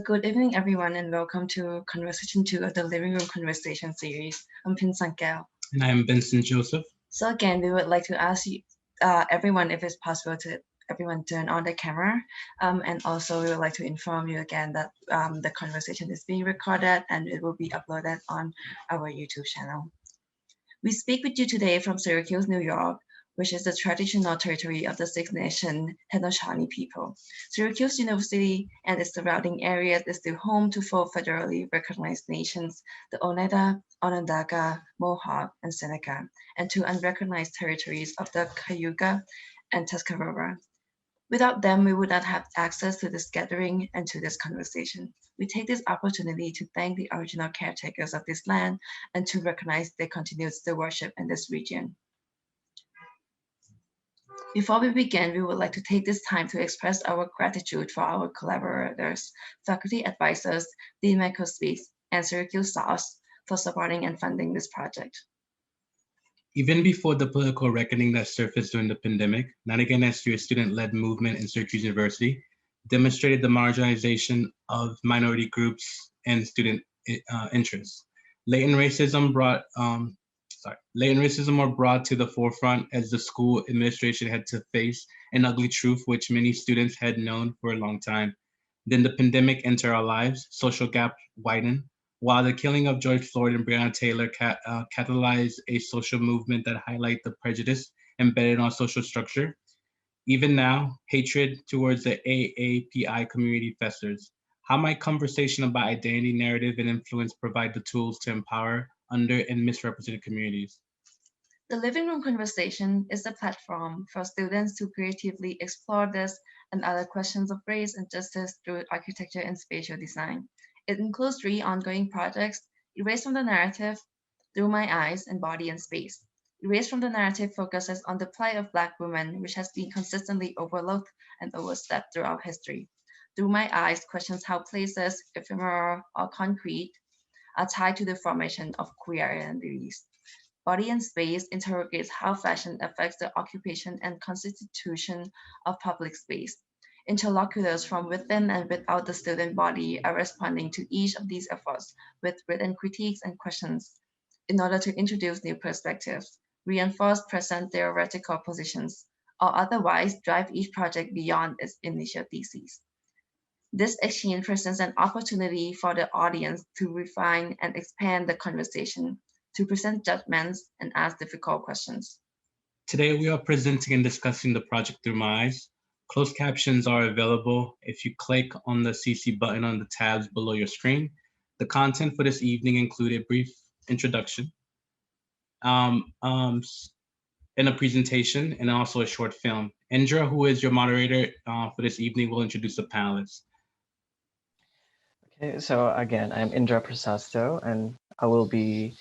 Good evening, everyone, and welcome to Conversation 2 of the Living Room Conversation series. I'm Pin Sankal. And I'm Vincent Joseph. So again, we would like to ask you, everyone, if it's possible to everyone turn on the camera. And also we would like to inform you again that the conversation is being recorded and it will be uploaded on our YouTube channel. We speak with you today from Syracuse, New York, which is the traditional territory of the Six Nation Shawnee people. Syracuse University and its surrounding areas is the home to four federally recognized nations, the Oneida, Onondaga, Mohawk, and Seneca, and two unrecognized territories of the Cayuga and Tuscarora. Without them, we would not have access to this gathering and to this conversation. We take this opportunity to thank the original caretakers of this land and to recognize their continued stewardship in this region. Before we begin, we would like to take this time to express our gratitude for our collaborators, faculty advisors, Dean Michael Speaks, and Syracuse SAUS for supporting and funding this project. Even before the political reckoning that surfaced during the pandemic, Not Again SU, a student-led movement in Syracuse University, demonstrated the marginalization of minority groups and student interests. Latent racism were brought to the forefront as the school administration had to face an ugly truth which many students had known for a long time. Then the pandemic entered our lives, social gap widened, while the killing of George Floyd and Breonna Taylor catalyzed a social movement that highlight the prejudice embedded in our social structure. Even now, hatred towards the AAPI community festers. How might conversation about identity, narrative, and influence provide the tools to empower under and misrepresented communities? The Living Room Conversation is a platform for students to creatively explore this and other questions of race and justice through architecture and spatial design. It includes 3 ongoing projects: Erase from the Narrative, Through My Eyes, and Body and Space. Erase from the Narrative focuses on the plight of Black women, which has been consistently overlooked and overstepped throughout history. Through My Eyes questions how places, ephemeral or concrete, are tied to the formation of queer identities. Body and Space interrogates how fashion affects the occupation and constitution of public space. Interlocutors from within and without the student body are responding to each of these efforts with written critiques and questions in order to introduce new perspectives, reinforce present theoretical positions, or otherwise drive each project beyond its initial thesis. This exchange presents an opportunity for the audience to refine and expand the conversation, to present judgments and ask difficult questions. Today, we are presenting and discussing the project Through My Eyes. Closed captions are available if you click on the CC button on the tabs below your screen. The content for this evening include a brief introduction, and a presentation, and also a short film. Indra, who is your moderator for this evening, will introduce the panelists. Okay, so again, I'm Indra Prasasto, and I will be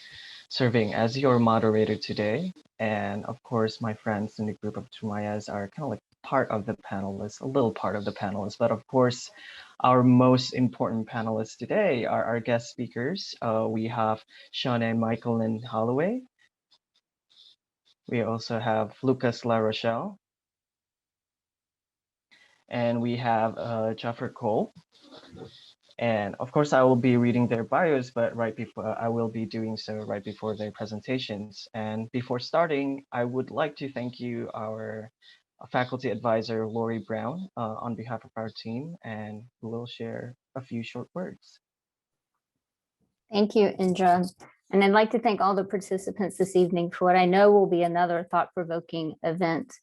serving as your moderator today. And of course, my friends in the group of Through My Eyes are kind of like part of the panelists, a little part of the panelists. But of course, our most important panelists today are our guest speakers. We have Shawnee, Michael, and Holloway. We also have Lucas Larochelle. And we have Jeffrey Cole. And of course, I will be reading their bios, but right before I will be doing so right before their presentations. And before starting, I would like to thank you, our faculty advisor, Lori Brown, on behalf of our team, and who will share a few short words. Thank you, Indra. And I'd like to thank all the participants this evening for what I know will be another thought-provoking event.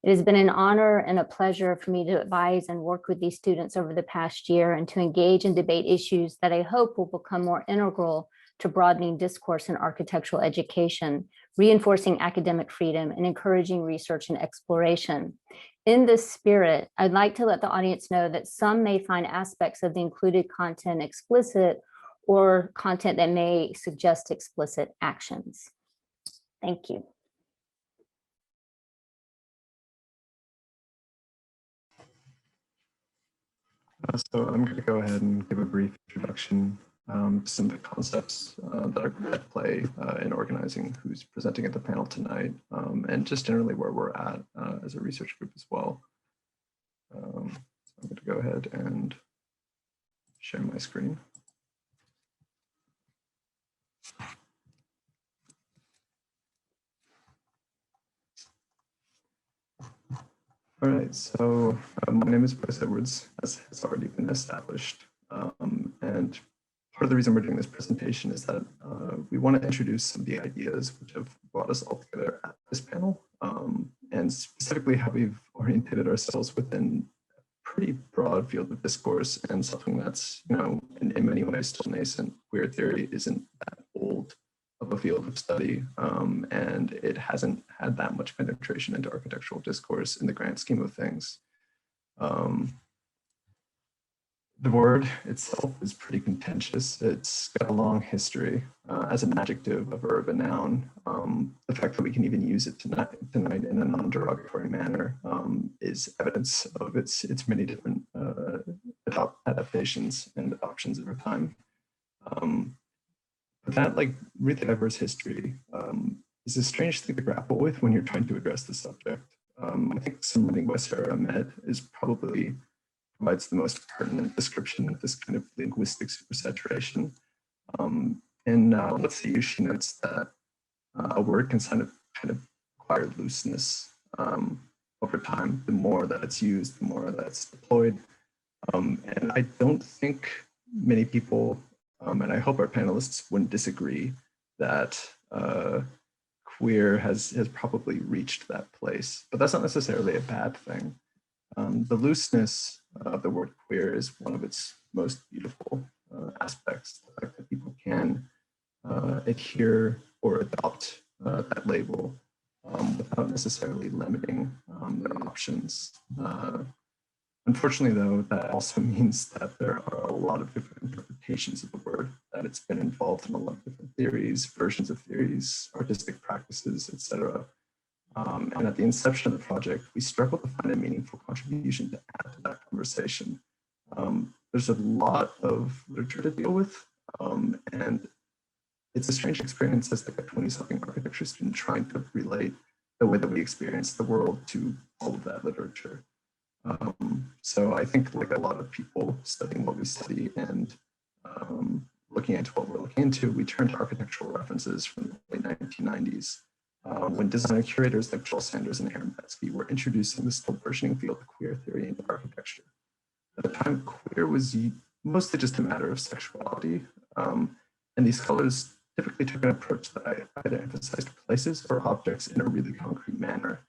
It has been an honor and a pleasure for me to advise and work with these students over the past year and to engage and debate issues that I hope will become more integral to broadening discourse in architectural education, reinforcing academic freedom, and encouraging research and exploration. In this spirit, I'd like to let the audience know that some may find aspects of the included content explicit or content that may suggest explicit actions. Thank you. So I'm going to go ahead and give a brief introduction to some of the concepts that are at play in organizing who's presenting at the panel tonight, and just generally where we're at as a research group as well. So I'm going to go ahead and share my screen. All right, so my name is Bryce Edwards, as has already been established. And part of the reason we're doing this presentation is that we want to introduce some of the ideas which have brought us all together at this panel, and specifically how we've orientated ourselves within a pretty broad field of discourse and something that's, in many ways still nascent. Queer theory isn't that old of a field of study, and it hasn't had that much penetration into architectural discourse in the grand scheme of things. The word itself is pretty contentious. It's got a long history as an adjective, a verb, a noun. The fact that we can even use it tonight in a non-derogatory manner is evidence of its many different adaptations and adoptions over time. But that really diverse history is a strange thing to grapple with when you're trying to address the subject. I think some writing by Sarah Ahmed provides the most pertinent description of this kind of linguistic supersaturation. In Let's See You, she notes that a word can kind of acquire looseness over time. The more that it's used, the more that it's deployed. And I don't think many people, and I hope our panelists wouldn't disagree, that queer has probably reached that place. But that's not necessarily a bad thing. The looseness of the word queer is one of its most beautiful aspects. The fact that people can adhere or adopt that label without necessarily limiting their options. Unfortunately, though, that also means that there are a lot of different interpretations of the word, that it's been involved in a lot of different theories, versions of theories, artistic practices, etc. And at the inception of the project, we struggled to find a meaningful contribution to add to that conversation. There's a lot of literature to deal with, and it's a strange experience as like a 20-something architecture student trying to relate the way that we experience the world to all of that literature. So I think like a lot of people studying what we study and looking into what we're looking into, we turn to architectural references from the late 1990s. When designer curators like Joel Sanders and Aaron Betsky were introducing the still burgeoning field of queer theory into architecture. At the time, queer was mostly just a matter of sexuality, and these scholars typically took an approach that either emphasized places or objects in a really concrete manner.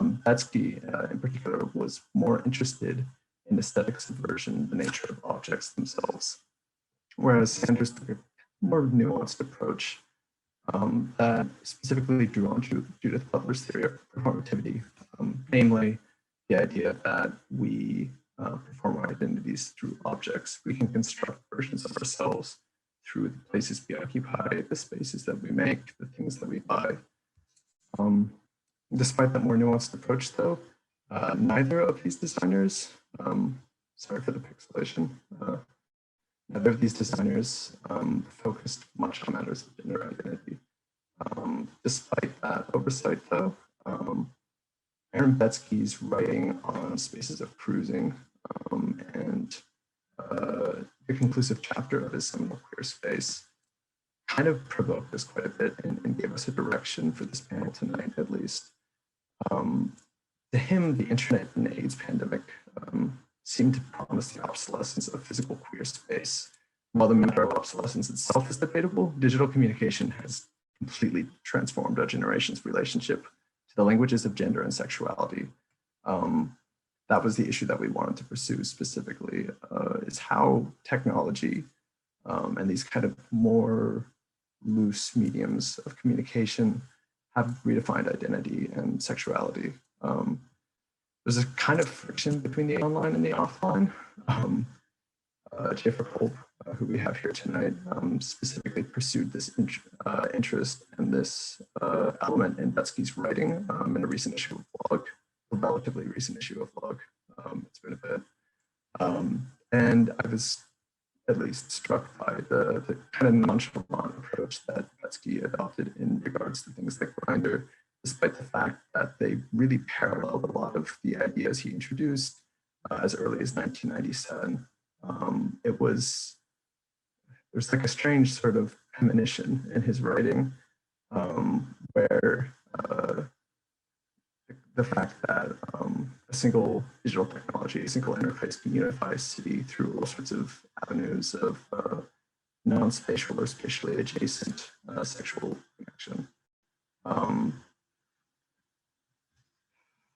Betsky, in particular, was more interested in aesthetic subversion, the nature of objects themselves, whereas Sanders took a more nuanced approach that specifically drew on Judith Butler's theory of performativity, namely the idea that we perform our identities through objects. We can construct versions of ourselves through the places we occupy, the spaces that we make, the things that we buy. Despite that more nuanced approach, though, neither of these designers, sorry for the pixelation, neither of these designers focused much on matters of gender identity. Despite that oversight, though, Aaron Betsky's writing on spaces of cruising and the conclusive chapter of his seminal Queer Space kind of provoked us quite a bit and gave us a direction for this panel tonight, at least. To him, the internet and the AIDS pandemic seemed to promise the obsolescence of physical queer space. While the matter of obsolescence itself is debatable, digital communication has completely transformed our generation's relationship to the languages of gender and sexuality. That was the issue that we wanted to pursue specifically, is how technology and these kind of more loose mediums of communication have redefined identity and sexuality. There's a kind of friction between the online and the offline. Jennifer Kolb, who we have here tonight, specifically pursued this interest and this element in Betsky's writing in a recent issue of Blog, a relatively recent issue of Blog. It's been a bit. And I was at least struck by the kind of nonchalant approach that Betsky adopted in regards to things like Grindr, despite the fact that they really paralleled a lot of the ideas he introduced as early as 1997. There's like a strange sort of premonition in his writing, where the fact that a single digital technology, a single interface can unify a city through all sorts of avenues of non-spatial or spatially adjacent sexual connection.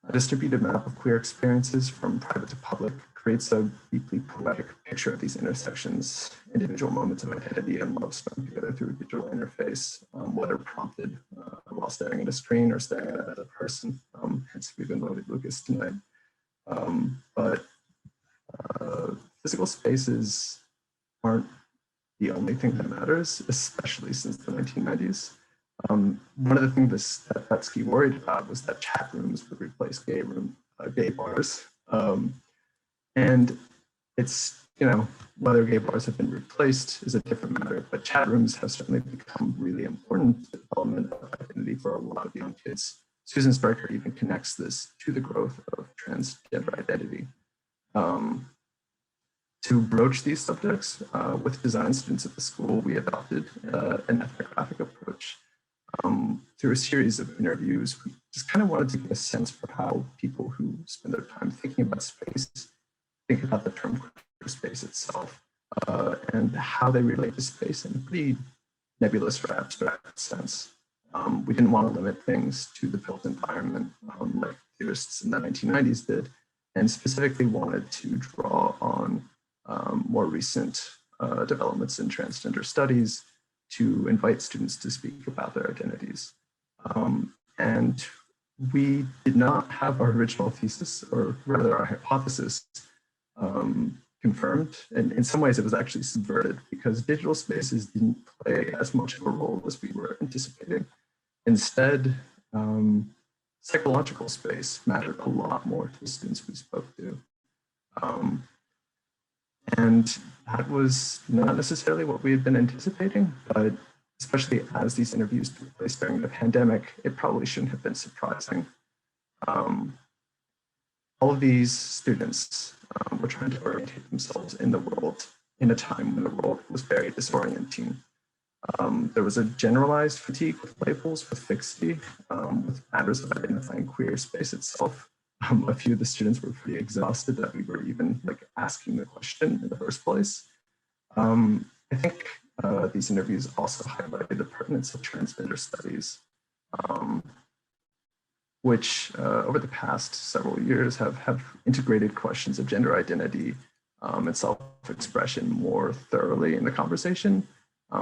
A distributed map of queer experiences from private to public creates a deeply poetic picture of these intersections, individual moments of identity and love spun together through a digital interface, whether prompted while staring at a screen or staring at another person. Hence, we've invited Lucas tonight. But physical spaces aren't the only thing that matters, especially since the 1990s. One of the things that Betsky worried about was that chat rooms would replace gay bars. And it's, whether gay bars have been replaced is a different matter, but chat rooms have certainly become really important to the development of identity for a lot of young kids. Susan Stryker even connects this to the growth of transgender identity. To broach these subjects with design students at the school, we adopted an ethnographic approach. Through a series of interviews, we just kind of wanted to get a sense for how people who spend their time thinking about space think about the term queer space itself, and how they relate to space in a pretty nebulous or abstract sense. We didn't want to limit things to the built environment like theorists in the 1990s did, and specifically wanted to draw on more recent developments in transgender studies to invite students to speak about their identities. And we did not have our original thesis, or rather our hypothesis, confirmed. And in some ways it was actually subverted because digital spaces didn't play as much of a role as we were anticipating. Instead, psychological space mattered a lot more to the students we spoke to. And that was not necessarily what we had been anticipating, but especially as these interviews took place during the pandemic, it probably shouldn't have been surprising. All of these students were trying to orientate themselves in the world in a time when the world was very disorienting. There was a generalized fatigue with labels, with fixity, with matters of identifying queer space itself. A few of the students were pretty exhausted that we were even asking the question in the first place. I think these interviews also highlighted the pertinence of transgender studies, which over the past several years have integrated questions of gender identity and self-expression more thoroughly in the conversation,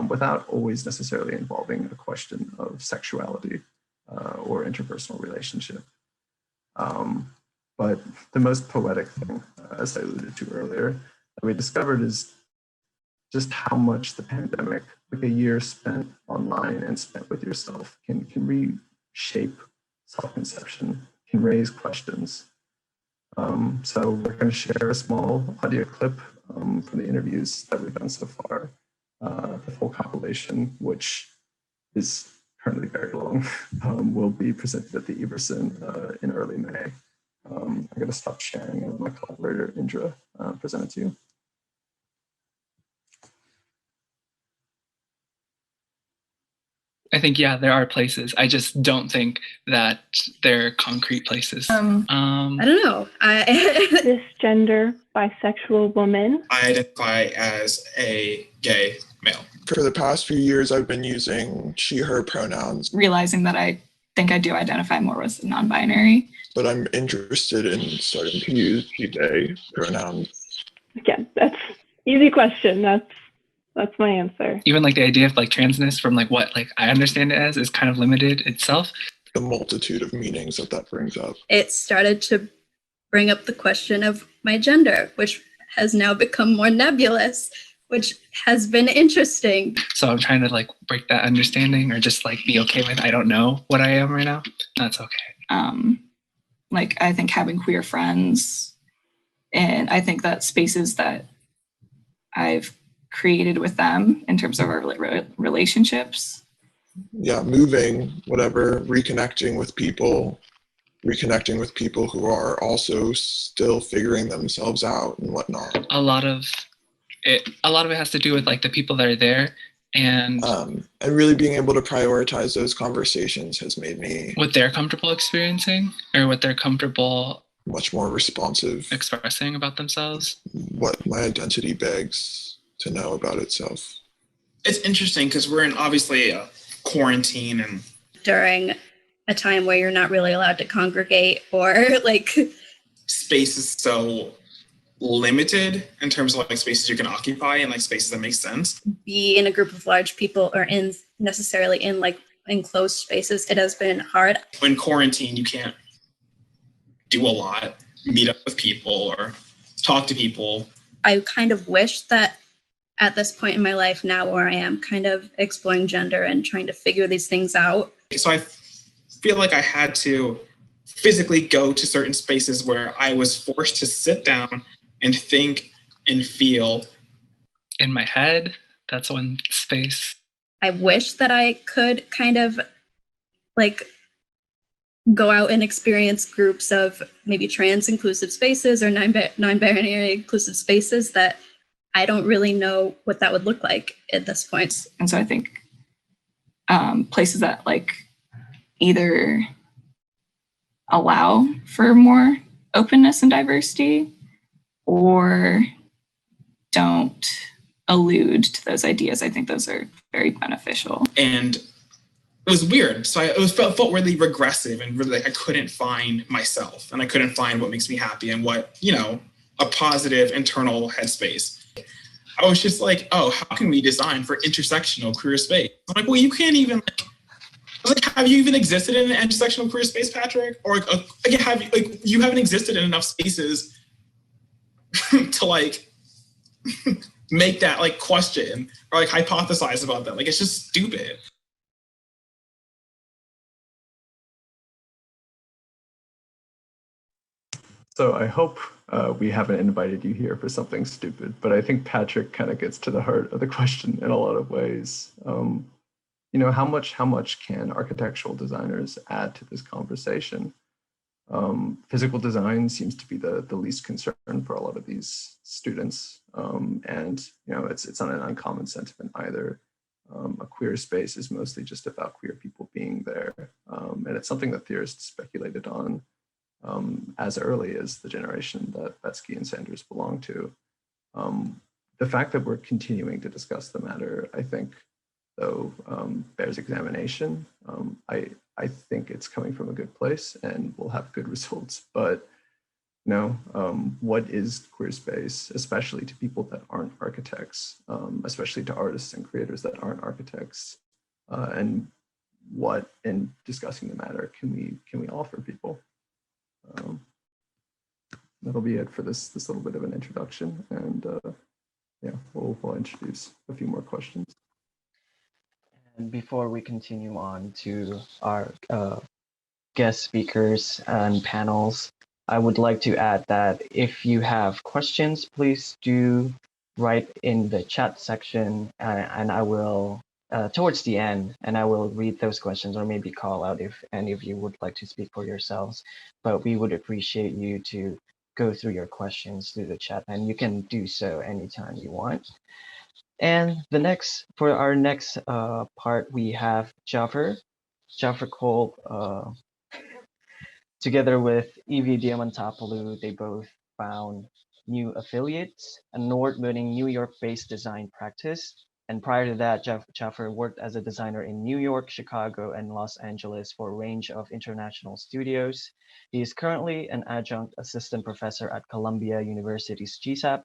without always necessarily involving a question of sexuality or interpersonal relationship. But the most poetic thing, as I alluded to earlier, that we discovered is just how much the pandemic, like a year spent online and spent with yourself, can reshape self-conception, can raise questions. So we're going to share a small audio clip from the interviews that we've done so far. The full compilation, which is currently very long, will be presented at the Everson in early May. I'm going to stop sharing and my collaborator Indra present it to you. I think, yeah, there are places. I just don't think that they're concrete places. I don't know. Cisgender, bisexual woman. I identify as a gay male. For the past few years, I've been using she, her pronouns. Realizing that I think I do identify more with non-binary. But I'm interested in starting to use she, they pronouns. Again, that's easy question. That's my answer. Even the idea of transness from what I understand it as is kind of limited itself. The multitude of meanings that brings up. It started to bring up the question of my gender, which has now become more nebulous, which has been interesting. So I'm trying to break that understanding, or just be okay with I don't know what I am right now. That's okay. I think having queer friends, and I think that spaces that I've created with them in terms of our relationships. Yeah, moving, whatever, reconnecting with people who are also still figuring themselves out and whatnot. A lot of a lot of it has to do with like the people that are there and really being able to prioritize those conversations has made me what they're comfortable experiencing or what they're comfortable much more responsive expressing about themselves. What my identity begs to know about itself. It's interesting because we're in obviously a quarantine and during a time where you're not really allowed to congregate or like space is so limited in terms of like spaces you can occupy and like spaces that make sense. Be in a group of large people or in necessarily in like enclosed spaces. It has been hard. In quarantine, you can't do a lot, meet up with people or talk to people. I kind of wish that at this point in my life now where I am kind of exploring gender and trying to figure these things out. So I feel like I had to physically go to certain spaces where I was forced to sit down and think and feel. In my head, that's one space. I wish that I could kind of like go out and experience groups of maybe trans inclusive spaces or non-binary inclusive spaces that I don't really know what that would look like at this point. And so I think places that like either allow for more openness and diversity or don't allude to those ideas, I think those are very beneficial. And it was weird. So felt really regressive and really like I couldn't find myself and I couldn't find what makes me happy and what, you know, a positive internal headspace. I was just like, oh, how can we design for intersectional queer space? I'm like, well, you can't even, like, I was like, have you even existed in an intersectional queer space, Patrick? Or like, you haven't existed in enough spaces to like make that like question or like hypothesize about that. Like, it's just stupid. So I hope we haven't invited you here for something stupid, but I think Patrick kind of gets to the heart of the question in a lot of ways. You know, how much can architectural designers add to this conversation? Physical design seems to be the least concern for a lot of these students, and you know, it's not an uncommon sentiment either. A queer space is mostly just about queer people being there, and it's something that theorists speculated on as early as the generation that Betsky and Sanders belong to. The fact that we're continuing to discuss the matter, I think, though, bears examination. I think it's coming from a good place and we'll have good results, but you know, what is queer space, especially to people that aren't architects, especially to artists and creators that aren't architects, and what, in discussing the matter, can we offer people? That'll be it for this little bit of an introduction, and yeah, we'll introduce a few more questions. And before we continue on to our guest speakers and panels, I would like to add that if you have questions, please do write in the chat section, and I will towards the end, and I will read those questions or maybe call out if any of you would like to speak for yourselves. But we would appreciate you to go through your questions through the chat, and you can do so anytime you want. And for our next part, we have Jaffer Kolb, together with Evie Diamantopoulou. They both found New Affiliates, an award-winning New York-based design practice. And prior to that, Jaffer worked as a designer in New York, Chicago, and Los Angeles for a range of international studios. He is currently an adjunct assistant professor at Columbia University's GSAP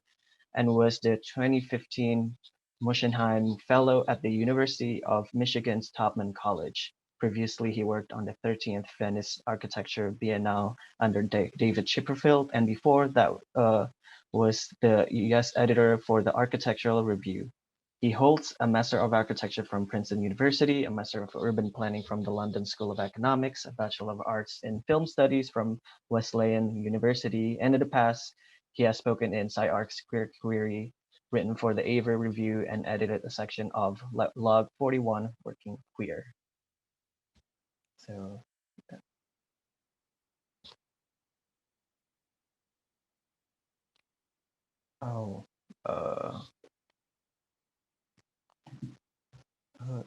and was the 2015 Muschenheim Fellow at the University of Michigan's Topman College. Previously, he worked on the 13th Venice Architecture Biennale under David Chipperfield, and before that was the US editor for the Architectural Review. He holds a Master of Architecture from Princeton University, a Master of Urban Planning from the London School of Economics, a Bachelor of Arts in Film Studies from Wesleyan University, and in the past, he has spoken in SciArc's Queer Query, written for the Aver Review, and edited a section of Log 41, Working Queer. So,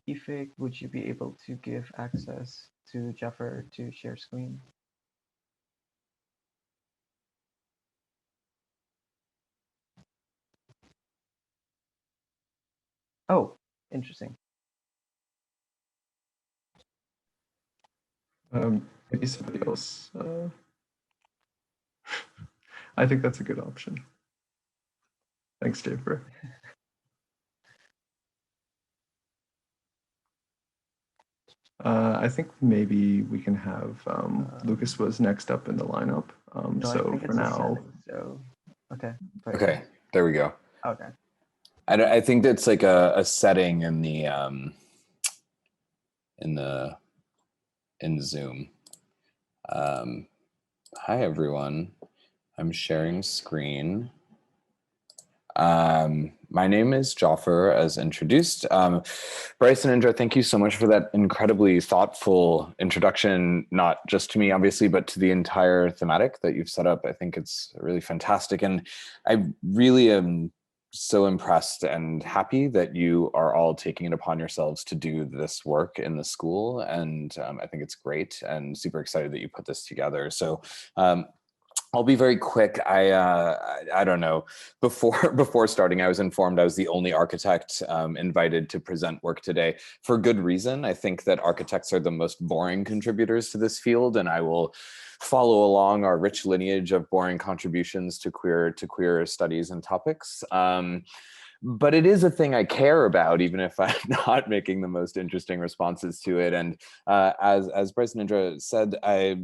Ifig, would you be able to give access to Jaffer to share screen? Oh, interesting. Maybe somebody else. I think that's a good option. Thanks, Jaffer. I think maybe we can have Lucas was next up in the lineup. No, I So think for it's a now, setting, so okay. Great. Okay, there we go. Okay. I think that's like a setting in the in Zoom. Hi everyone, I'm sharing screen. My name is Jaffer, as introduced. Bryce and Indra, thank you so much for that incredibly thoughtful introduction, not just to me, obviously, but to the entire thematic that you've set up. I think it's really fantastic. And I really am so impressed and happy that you are all taking it upon yourselves to do this work in the school. And I think it's great and super excited that you put this together. So I'll be very quick. I don't know. Before starting, I was informed I was the only architect invited to present work today, for good reason. I think that architects are the most boring contributors to this field, and I will follow along our rich lineage of boring contributions to queer studies and topics. But it is a thing I care about, even if I'm not making the most interesting responses to it. And as Bryce and Indra said, I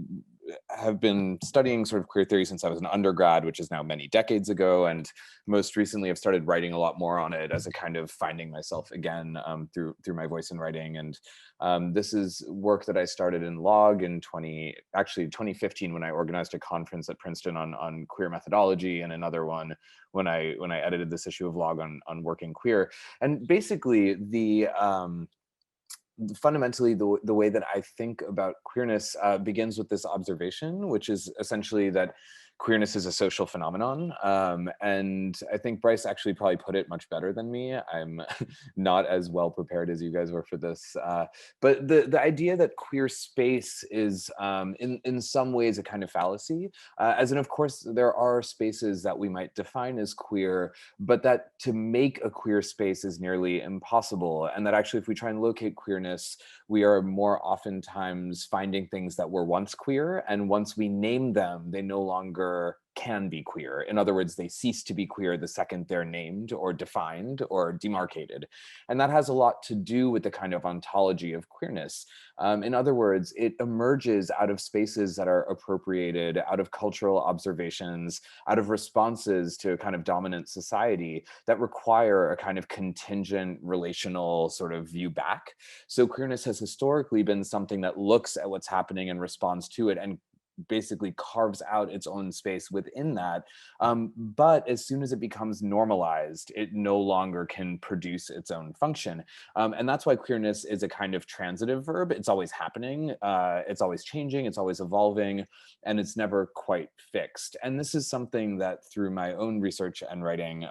have been studying sort of queer theory since I was an undergrad, which is now many decades ago. And most recently I've started writing a lot more on it as a kind of finding myself again through my voice and writing. And this is work that I started in Log in 2015 when I organized a conference at Princeton on queer methodology, and another one when I edited this issue of Log on working queer. And basically fundamentally, the way that I think about queerness begins with this observation, which is essentially that queerness is a social phenomenon. And I think Bryce actually probably put it much better than me. I'm not as well prepared as you guys were for this. But the idea that queer space is in some ways a kind of fallacy, as in, of course, there are spaces that we might define as queer, but that to make a queer space is nearly impossible. And that actually, if we try and locate queerness, we are more oftentimes finding things that were once queer, and once we name them, they no longer can be queer. In other words, they cease to be queer the second they're named or defined or demarcated. And that has a lot to do with the kind of ontology of queerness. In other words, it emerges out of spaces that are appropriated, out of cultural observations, out of responses to a kind of dominant society that require a kind of contingent relational sort of view back. So queerness has historically been something that looks at what's happening and responds to it and basically carves out its own space within that. But as soon as it becomes normalized, it no longer can produce its own function. And that's why queerness is a kind of transitive verb. It's always happening, it's always changing, it's always evolving, and it's never quite fixed. And this is something that through my own research and writing,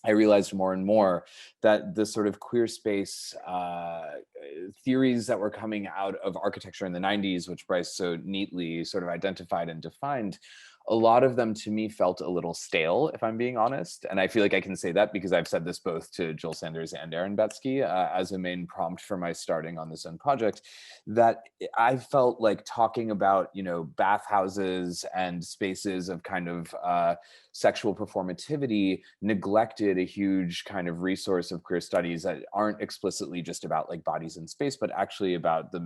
I realized more and more that the sort of queer space theories that were coming out of architecture in the 90s, which Bryce so neatly sort of identified and defined, a lot of them to me felt a little stale, if I'm being honest. And I feel like I can say that because I've said this both to Joel Sanders and Aaron Betsky as a main prompt for my starting on this own project, that I felt like talking about, you know, bathhouses and spaces of kind of sexual performativity neglected a huge kind of resource of queer studies that aren't explicitly just about like bodies in space, but actually about the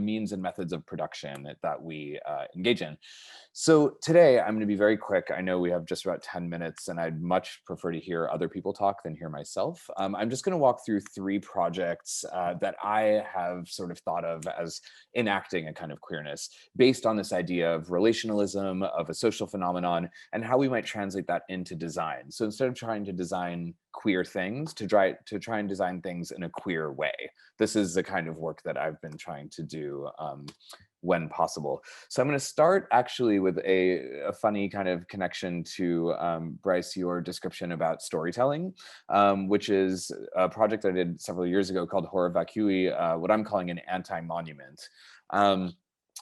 means and methods of production that we engage in. So today I'm going to be very quick. I know we have just about 10 minutes and I'd much prefer to hear other people talk than hear myself. I'm just going to walk through 3 projects that I have sort of thought of as enacting a kind of queerness based on this idea of relationalism, of a social phenomenon, and how we might translate that into design. So instead of trying to design queer things, to try and design things in a queer way. This is the kind of work that I've been trying to do when possible. So I'm going to start actually with a funny kind of connection to Bryce, your description about storytelling, which is a project I did several years ago called Horror Vacui, what I'm calling an anti-monument.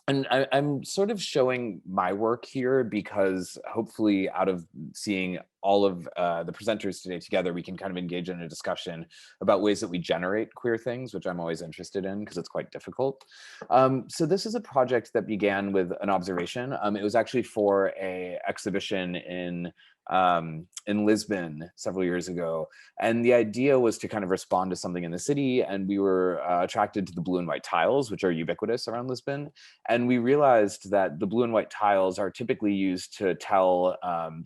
And I'm sort of showing my work here because hopefully out of seeing all of the presenters today together, we can kind of engage in a discussion about ways that we generate queer things, which I'm always interested in because it's quite difficult. So this is a project that began with an observation. It was actually for an exhibition in Lisbon several years ago. And the idea was to kind of respond to something in the city. And we were attracted to the blue and white tiles, which are ubiquitous around Lisbon. And we realized that the blue and white tiles are typically used to tell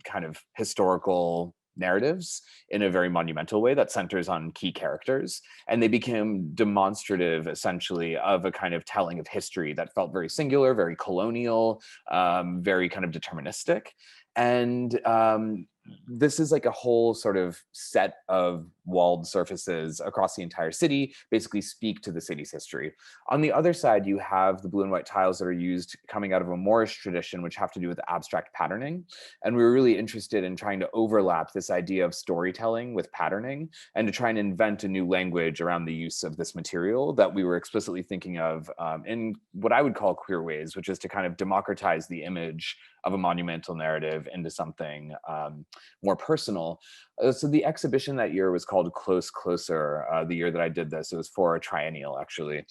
kind of historical narratives in a very monumental way that centers on key characters. And they became demonstrative, essentially, of a kind of telling of history that felt very singular, very colonial, very kind of deterministic. And this is like a whole sort of set of walled surfaces across the entire city, basically speak to the city's history. On the other side, you have the blue and white tiles that are used coming out of a Moorish tradition, which have to do with abstract patterning. And we were really interested in trying to overlap this idea of storytelling with patterning and to try and invent a new language around the use of this material that we were explicitly thinking of in what I would call queer ways, which is to kind of democratize the image of a monumental narrative into something more personal. So the exhibition that year was called Close Closer, the year that I did this. It was for a triennial, actually.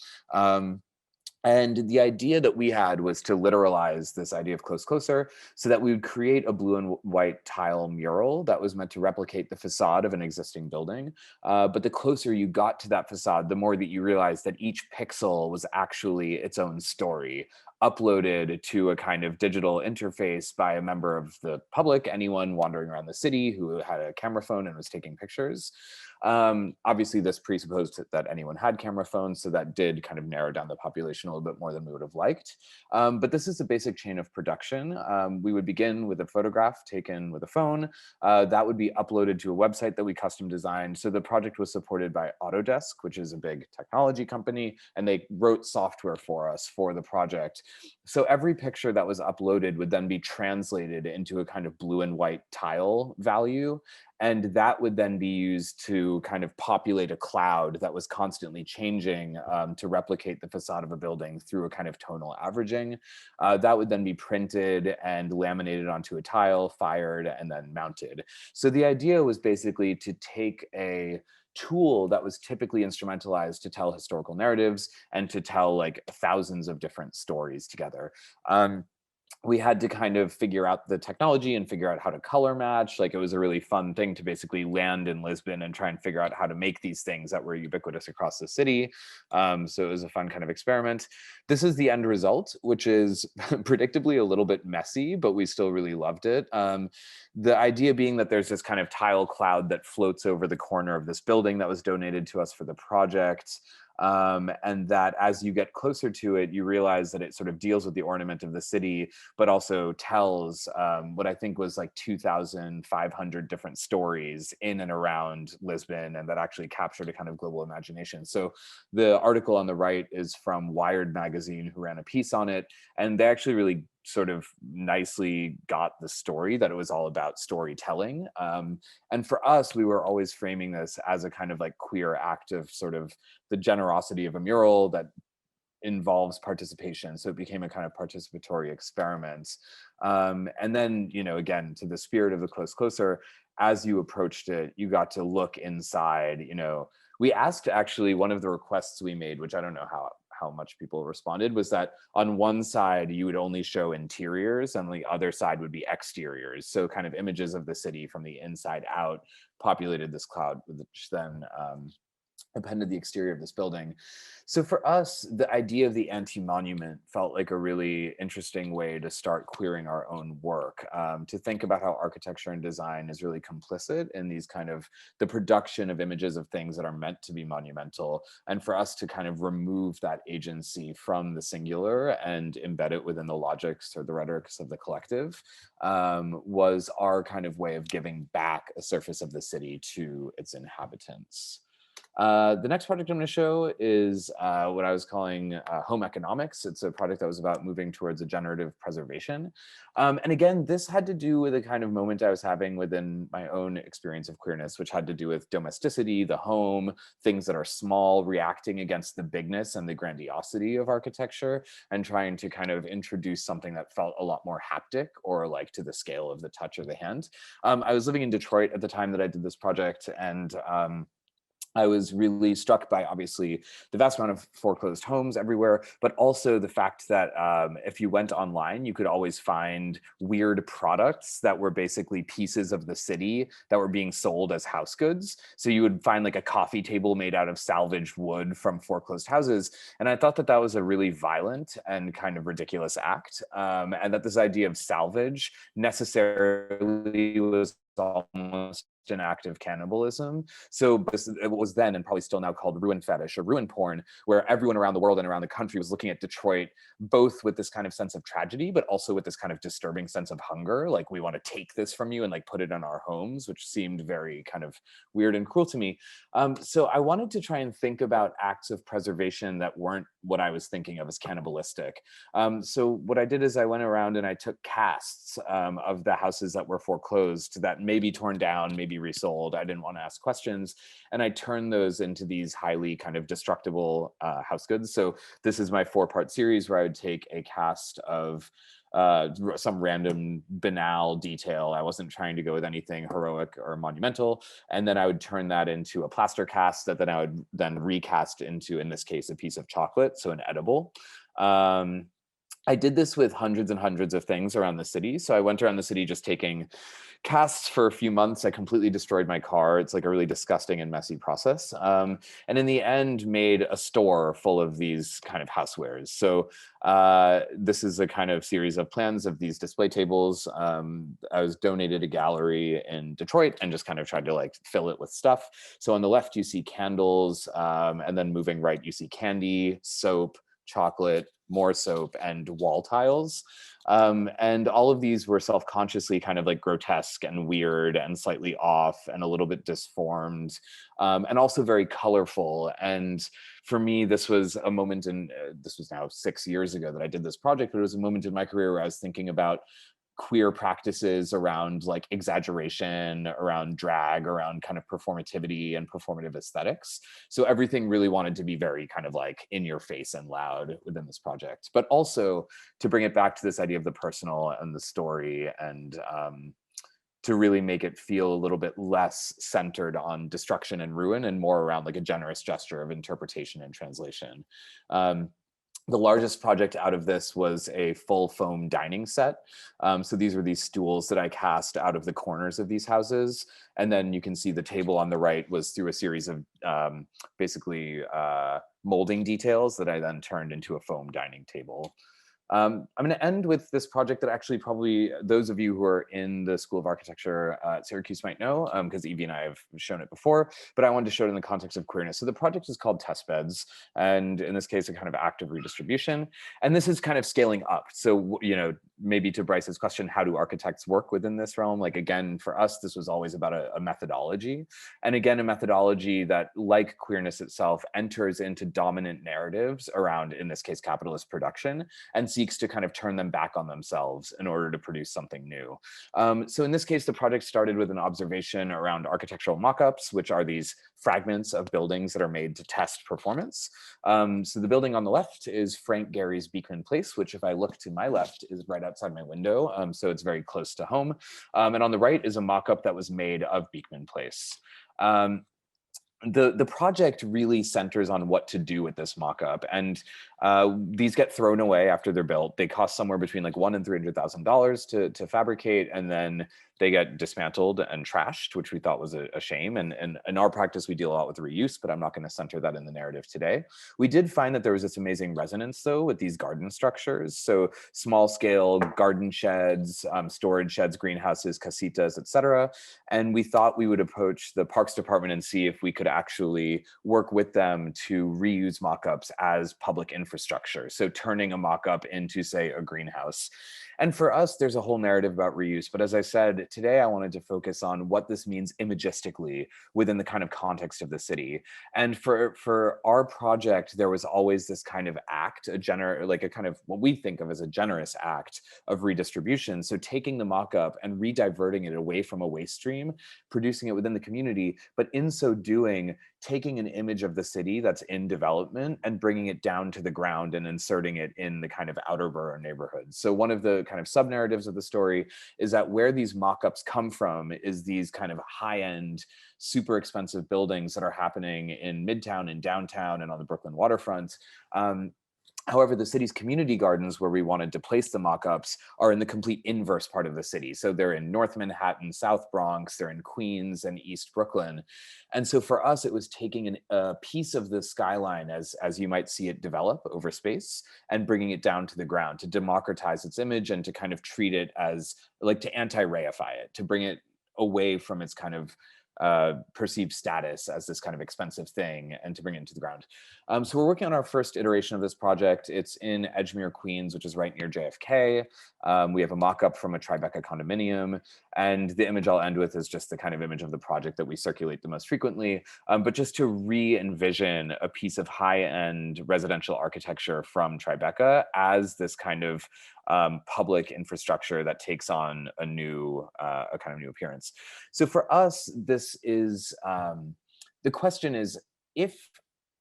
And the idea that we had was to literalize this idea of close closer so that we would create a blue and white tile mural that was meant to replicate the facade of an existing building. But the closer you got to that facade, the more that you realized that each pixel was actually its own story, uploaded to a kind of digital interface by a member of the public, anyone wandering around the city who had a camera phone and was taking pictures. Obviously, this presupposed that anyone had camera phones, so that did kind of narrow down the population a little bit more than we would have liked. But this is a basic chain of production. We would begin with a photograph taken with a phone. That would be uploaded to a website that we custom designed. So the project was supported by Autodesk, which is a big technology company, and they wrote software for us for the project. So every picture that was uploaded would then be translated into a kind of blue and white tile value. And that would then be used to kind of populate a cloud that was constantly changing to replicate the facade of a building through a kind of tonal averaging. That would then be printed and laminated onto a tile, fired, and then mounted. So the idea was basically to take a tool that was typically instrumentalized to tell historical narratives and to tell like thousands of different stories together. We had to kind of figure out the technology and figure out how to color match. Like, it was a really fun thing to basically land in Lisbon and try and figure out how to make these things that were ubiquitous across the city. So it was a fun kind of experiment. This is the end result, which is predictably a little bit messy, but we still really loved it. The idea being that there's this kind of tile cloud that floats over the corner of this building that was donated to us for the project. And that as you get closer to it, you realize that it sort of deals with the ornament of the city, but also tells what I think was like 2,500 different stories in and around Lisbon, and that actually captured a kind of global imagination. So the article on the right is from Wired magazine, who ran a piece on it, and they actually really sort of nicely got the story that it was all about storytelling. And for us, we were always framing this as a kind of like queer act of sort of the generosity of a mural that involves participation. So it became a kind of participatory experiment. And then, you know, again, to the spirit of the Close Closer, as you approached it, you got to look inside. You know, we asked, actually, one of the requests we made, which I don't know how much people responded, was that on one side you would only show interiors and the other side would be exteriors. So kind of images of the city from the inside out populated this cloud, which then appended the exterior of this building. So for us, the idea of the anti-monument felt like a really interesting way to start queering our own work, to think about how architecture and design is really complicit in these kind of the production of images of things that are meant to be monumental, and for us to kind of remove that agency from the singular and embed it within the logics or the rhetorics of the collective, was our kind of way of giving back a surface of the city to its inhabitants. The next project I'm going to show is what I was calling home economics. It's a project that was about moving towards a generative preservation. And again, this had to do with a kind of moment I was having within my own experience of queerness, which had to do with domesticity, the home, things that are small, reacting against the bigness and the grandiosity of architecture, and trying to kind of introduce something that felt a lot more haptic or like to the scale of the touch or the hand. I was living in Detroit at the time that I did this project, and I was really struck by obviously the vast amount of foreclosed homes everywhere, but also the fact that if you went online, you could always find weird products that were basically pieces of the city that were being sold as house goods. So you would find like a coffee table made out of salvaged wood from foreclosed houses. And I thought that that was a really violent and kind of ridiculous act. And that this idea of salvage necessarily was almost an act of cannibalism. So it was then and probably still now called ruin fetish or ruin porn, where everyone around the world and around the country was looking at Detroit both with this kind of sense of tragedy, but also with this kind of disturbing sense of hunger. Like, we want to take this from you and like put it in our homes, which seemed very kind of weird and cruel to me. So I wanted to try and think about acts of preservation that weren't what I was thinking of as cannibalistic. So what I did is I went around and I took casts of the houses that were foreclosed, that may be torn down, maybe resold. I didn't want to ask questions. And I turned those into these highly kind of destructible house goods. So this is my 4-part series where I would take a cast of some random banal detail. I wasn't trying to go with anything heroic or monumental. And then I would turn that into a plaster cast that then I would then recast into, in this case, a piece of chocolate, so an edible. I did this with hundreds and hundreds of things around the city. So I went around the city just taking casts for a few months. I completely destroyed my car. It's like a really disgusting and messy process. And in the end, made a store full of these kind of housewares. So this is a kind of series of plans of these display tables. I was donated a gallery in Detroit and just kind of tried to like fill it with stuff. So on the left, you see candles, and then moving right, you see candy, soap, chocolate, more soap, and wall tiles. And all of these were self-consciously kind of like grotesque and weird and slightly off and a little bit disformed, and also very colorful. And for me, this was a moment in, this was now 6 years ago that I did this project, but it was a moment in my career where I was thinking about queer practices around like exaggeration, around drag, around kind of performativity and performative aesthetics. So everything really wanted to be very kind of like in your face and loud within this project, but also to bring it back to this idea of the personal and the story, and to really make it feel a little bit less centered on destruction and ruin and more around like a generous gesture of interpretation and translation. The largest project out of this was a full foam dining set. So these were these stools that I cast out of the corners of these houses. And then you can see the table on the right was through a series of basically molding details that I then turned into a foam dining table. I'm going to end with this project that actually probably those of you who are in the School of Architecture at Syracuse might know, because Evie and I have shown it before, but I wanted to show it in the context of queerness. So the project is called Test Beds, and in this case, a kind of active redistribution. And this is kind of scaling up. So, you know, maybe to Bryce's question, how do architects work within this realm? Like, again, for us, this was always about a methodology. And again, a methodology that, like queerness itself, enters into dominant narratives around, in this case, capitalist production, and seeks to kind of turn them back on themselves in order to produce something new. So in this case, the project started with an observation around architectural mock-ups, which are these fragments of buildings that are made to test performance. So the building on the left is Frank Gehry's Beekman Place, which if I look to my left is right outside my window. So it's very close to home. And on the right is a mock-up that was made of Beekman Place. The project really centers on what to do with this mock-up, and these get thrown away after they're built. They cost somewhere between like $100,000 and $300,000 to fabricate, and then they get dismantled and trashed, which we thought was a shame. And in our practice, we deal a lot with reuse, but I'm not going to center that in the narrative today. We did find that there was this amazing resonance, though, with these garden structures. So small scale garden sheds, storage sheds, greenhouses, casitas, etc. And we thought we would approach the Parks Department and see if we could actually work with them to reuse mock-ups as public infrastructure. So turning a mock-up into, say, a greenhouse. And for us, there's a whole narrative about reuse. But as I said, today I wanted to focus on what this means imagistically within the kind of context of the city. And for our project, there was always this kind of act, like a kind of what we think of as a generous act of redistribution. So taking the mock-up and rediverting it away from a waste stream, producing it within the community, but in so doing, taking an image of the city that's in development and bringing it down to the ground and inserting it in the kind of outer borough neighborhoods. So one of the kind of sub-narratives of the story is that where these mock-ups come from is these kind of high-end, super expensive buildings that are happening in Midtown and downtown and on the Brooklyn waterfront. However, the city's community gardens where we wanted to place the mock-ups are in the complete inverse part of the city. So they're in North Manhattan, South Bronx, they're in Queens and East Brooklyn. And so for us, it was taking a piece of the skyline as you might see it develop over space and bringing it down to the ground to democratize its image and to kind of treat it as like to anti-reify it, to bring it away from its kind of perceived status as this kind of expensive thing and to bring it into the ground. So we're working on our first iteration of this project. It's in Edgemere, Queens, which is right near JFK. We have a mock-up from a Tribeca condominium. And the image I'll end with is just the kind of image of the project that we circulate the most frequently. But just to re-envision a piece of high-end residential architecture from Tribeca as this kind of public infrastructure that takes on a kind of new appearance. So for us, this is, the question is, if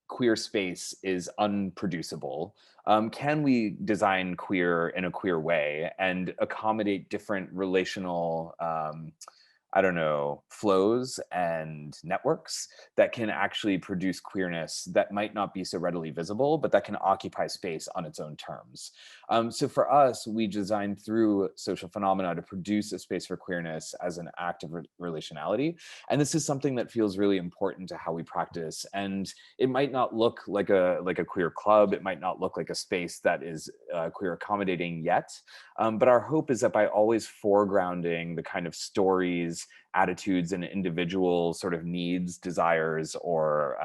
queer space is unproducible, can we design queer in a queer way and accommodate different relational, I don't know, flows and networks that can actually produce queerness that might not be so readily visible, but that can occupy space on its own terms. So for us, we designed through social phenomena to produce a space for queerness as an act of relationality. And this is something that feels really important to how we practice. And it might not look like a queer club. It might not look like a space that is queer accommodating yet. But our hope is that by always foregrounding the kind of stories, attitudes, and individual sort of needs, desires, or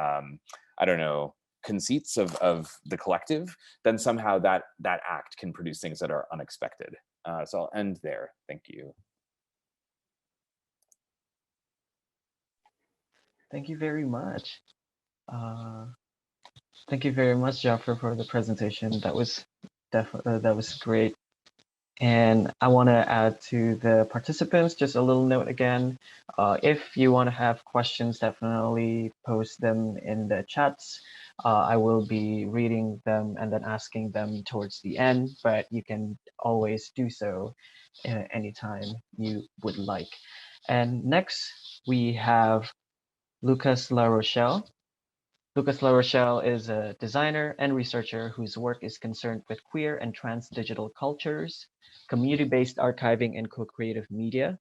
I don't know, conceits of the collective, then somehow that act can produce things that are unexpected. So I'll end there. Thank you. Thank you very much. Thank you very much, Jaffer, for the presentation. That was great. And I want to add to the participants just a little note again. If you want to have questions, definitely post them in the chats. I will be reading them and then asking them towards the end, but you can always do so anytime you would like. And next, we have Lucas Larochelle. Lucas Larochelle is a designer and researcher whose work is concerned with queer and trans digital cultures, community-based archiving, and co-creative media.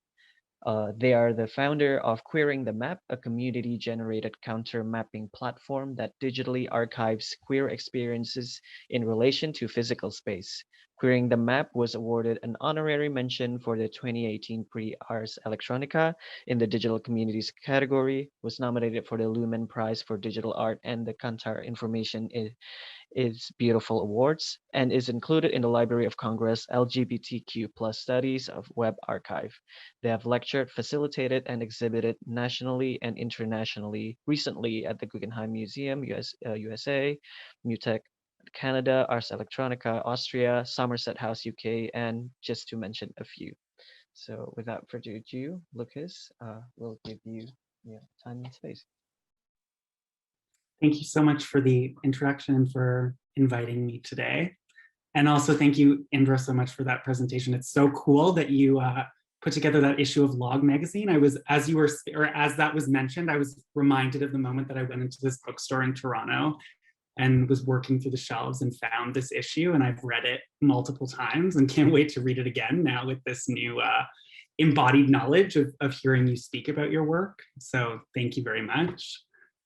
They are the founder of Queering the Map, a community-generated counter-mapping platform that digitally archives queer experiences in relation to physical space. Queering the Map was awarded an honorary mention for the 2018 Prix Ars Electronica in the Digital Communities category, was nominated for the Lumen Prize for Digital Art and the Kantar Information is Beautiful Awards, and is included in the Library of Congress LGBTQ+ Studies of Web Archive. They have lectured, facilitated, and exhibited nationally and internationally, recently at the Guggenheim Museum, USA, MUTEC Canada, Ars Electronica, Austria, Somerset House, UK, and just to mention a few. So without further ado, Lucas, we'll give you time and space. Thank you so much for the introduction and for inviting me today. And also thank you, Indra, so much for that presentation. It's so cool that you put together that issue of Log magazine. I was, as that was mentioned, I was reminded of the moment that I went into this bookstore in Toronto and was working through the shelves and found this issue, and I've read it multiple times and can't wait to read it again now with this new embodied knowledge of hearing you speak about your work. So thank you very much.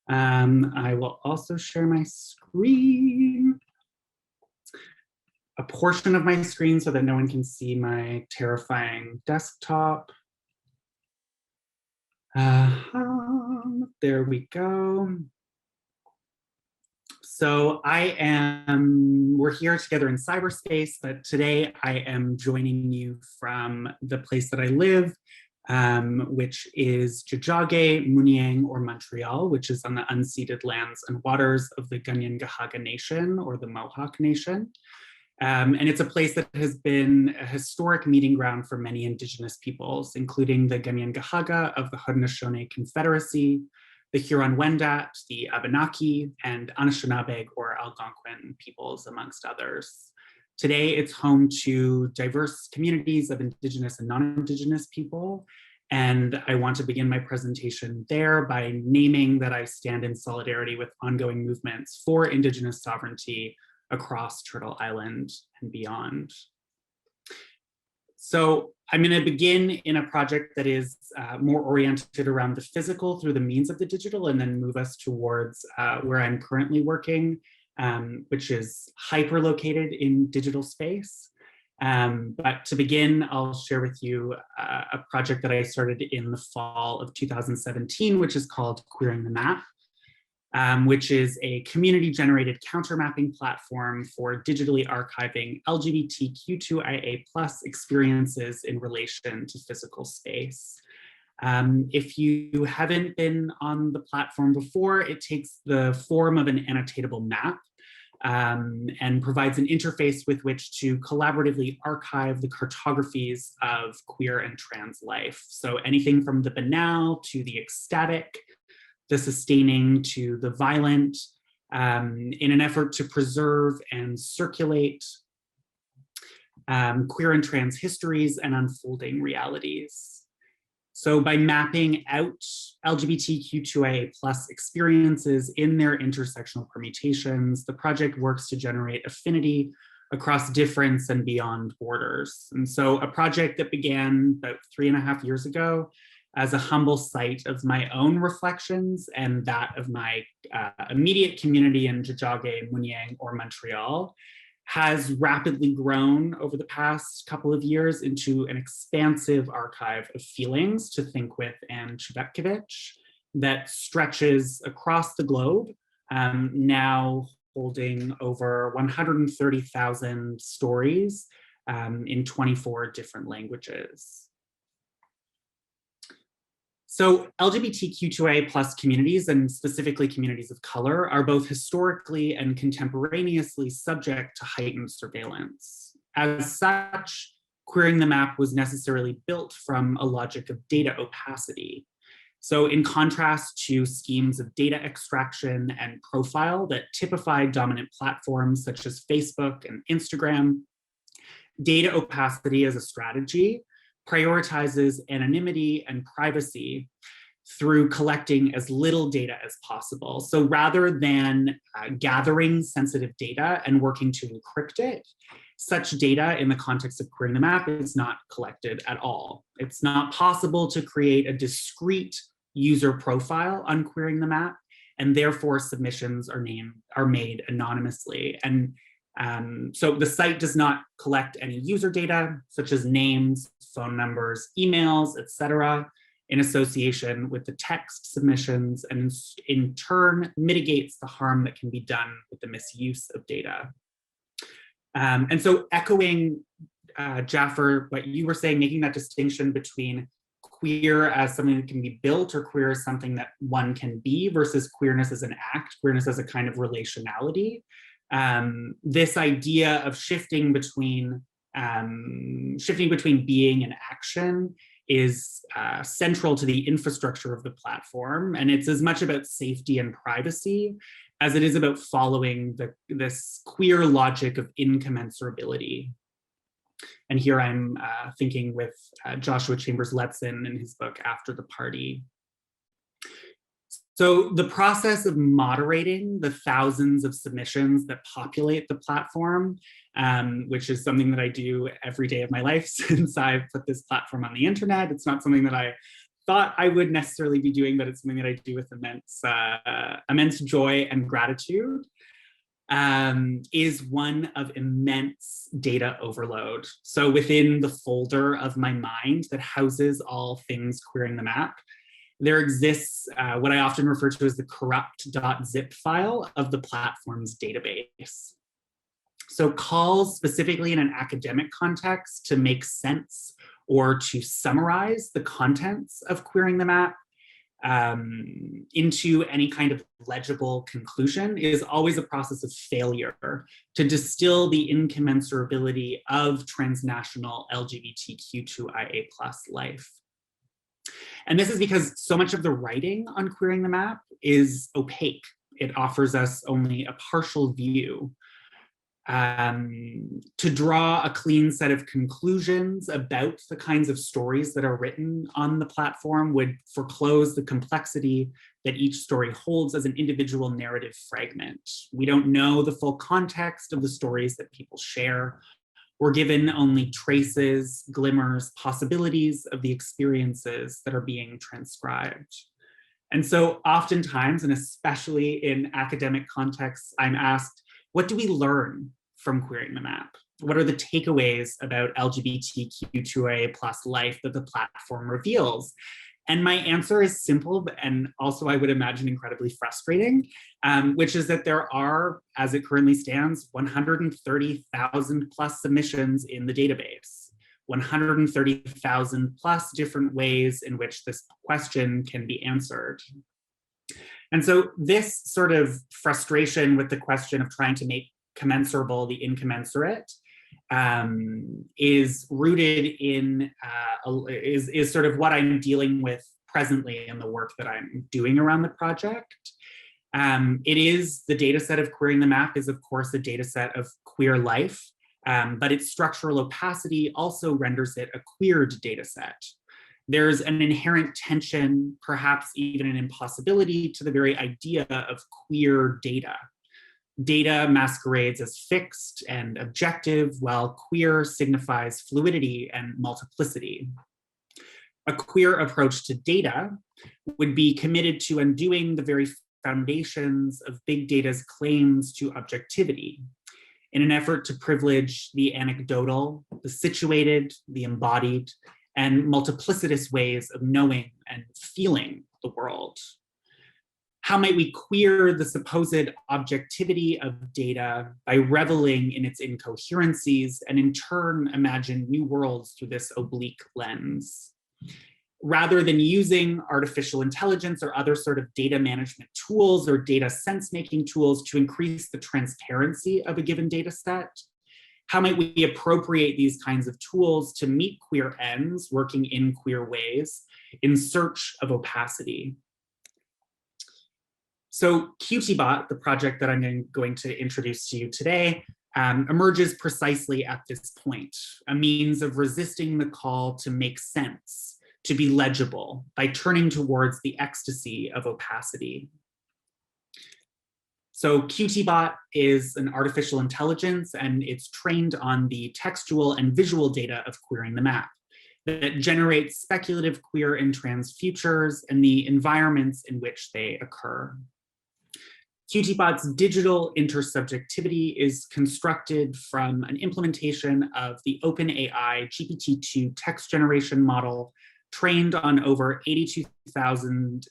I will also share my screen, a portion of my screen so that no one can see my terrifying desktop. There we go. So we're here together in cyberspace, but today I am joining you from the place that I live, which is Tiohtià:ke, Muniang, or Montreal, which is on the unceded lands and waters of the Kanien'kehá:ka Nation, or the Mohawk Nation. And it's a place that has been a historic meeting ground for many Indigenous peoples, including the Kanien'kehá:ka of the Haudenosaunee Confederacy, the Huron-Wendat, the Abenaki, and Anishinaabe or Algonquin peoples, amongst others. Today, it's home to diverse communities of Indigenous and non-Indigenous people. And I want to begin my presentation there by naming that I stand in solidarity with ongoing movements for Indigenous sovereignty across Turtle Island and beyond. So I'm going to begin in a project that is more oriented around the physical through the means of the digital, and then move us towards where I'm currently working, which is hyper-located in digital space. But to begin, I'll share with you a project that I started in the fall of 2017, which is called Queering the Map, which is a community-generated counter-mapping platform for digitally archiving LGBTQ2IA+ experiences in relation to physical space. If you haven't been on the platform before, it takes the form of an annotatable map and provides an interface with which to collaboratively archive the cartographies of queer and trans life. So anything from the banal to the ecstatic, the sustaining to the violent, in an effort to preserve and circulate queer and trans histories and unfolding realities. So by mapping out LGBTQ2IA+ experiences in their intersectional permutations, the project works to generate affinity across difference and beyond borders. And so a project that began about 3.5 years ago as a humble site of my own reflections and that of my immediate community in Tiohtià:ke, Muniang, or Montreal, has rapidly grown over the past couple of years into an expansive archive of feelings to think with and Qtbot that stretches across the globe, now holding over 130,000 stories in 24 different languages. So LGBTQ2IA+ communities, and specifically communities of color, are both historically and contemporaneously subject to heightened surveillance. As such, Queering the Map was necessarily built from a logic of data opacity. So in contrast to schemes of data extraction and profile that typify dominant platforms such as Facebook and Instagram, data opacity as a strategy prioritizes anonymity and privacy through collecting as little data as possible. So rather than gathering sensitive data and working to encrypt it, such data in the context of Queering the Map is not collected at all. It's not possible to create a discrete user profile on Queering the Map, and therefore submissions are made anonymously. And so the site does not collect any user data, such as names, phone numbers, emails, etc., in association with the text submissions, and in turn mitigates the harm that can be done with the misuse of data. And so echoing Jaffer, what you were saying, making that distinction between queer as something that can be built or queer as something that one can be versus queerness as an act, queerness as a kind of relationality. This idea of shifting between being and action is central to the infrastructure of the platform. And it's as much about safety and privacy as it is about following this queer logic of incommensurability. And here I'm thinking with Joshua Chambers-Letson in his book, After the Party. So the process of moderating the thousands of submissions that populate the platform, which is something that I do every day of my life since I've put this platform on the internet. It's not something that I thought I would necessarily be doing, but it's something that I do with immense joy and gratitude, is one of immense data overload. So within the folder of my mind that houses all things Queering the Map, there exists what I often refer to as the corrupt.zip file of the platform's database. So calls specifically in an academic context to make sense or to summarize the contents of querying the map into any kind of legible conclusion is always a process of failure to distill the incommensurability of transnational LGBTQ2IA+ life. And this is because so much of the writing on querying the map is opaque. It offers us only a partial view. To draw a clean set of conclusions about the kinds of stories that are written on the platform would foreclose the complexity that each story holds as an individual narrative fragment. We don't know the full context of the stories that people share. We're given only traces, glimmers, possibilities of the experiences that are being transcribed. And so oftentimes, and especially in academic contexts, I'm asked, what do we learn from querying the map? What are the takeaways about LGBTQ2A+ life that the platform reveals? And my answer is simple, and also I would imagine incredibly frustrating, which is that there are, as it currently stands, 130,000 plus submissions in the database, 130,000 plus different ways in which this question can be answered. And so this sort of frustration with the question of trying to make commensurable the incommensurate is rooted in, is sort of what I'm dealing with presently in the work that I'm doing around the project. It is, the data set of querying the map is of course a data set of queer life, but its structural opacity also renders it a queered data set. There's an inherent tension, perhaps even an impossibility to the very idea of queer data. Data masquerades as fixed and objective, while queer signifies fluidity and multiplicity. A queer approach to data would be committed to undoing the very foundations of big data's claims to objectivity in an effort to privilege the anecdotal, the situated, the embodied, and multiplicitous ways of knowing and feeling the world. How might we queer the supposed objectivity of data by reveling in its incoherencies and in turn imagine new worlds through this oblique lens? Rather than using artificial intelligence or other sort of data management tools or data sense-making tools to increase the transparency of a given data set, how might we appropriate these kinds of tools to meet queer ends working in queer ways in search of opacity? So Qtbot, the project that I'm going to introduce to you today, emerges precisely at this point, a means of resisting the call to make sense, to be legible, by turning towards the ecstasy of opacity. So Qtbot is an artificial intelligence, and it's trained on the textual and visual data of querying the map that generates speculative queer and trans futures and the environments in which they occur. Qtbot's digital intersubjectivity is constructed from an implementation of the OpenAI GPT-2 text generation model trained on over 82,000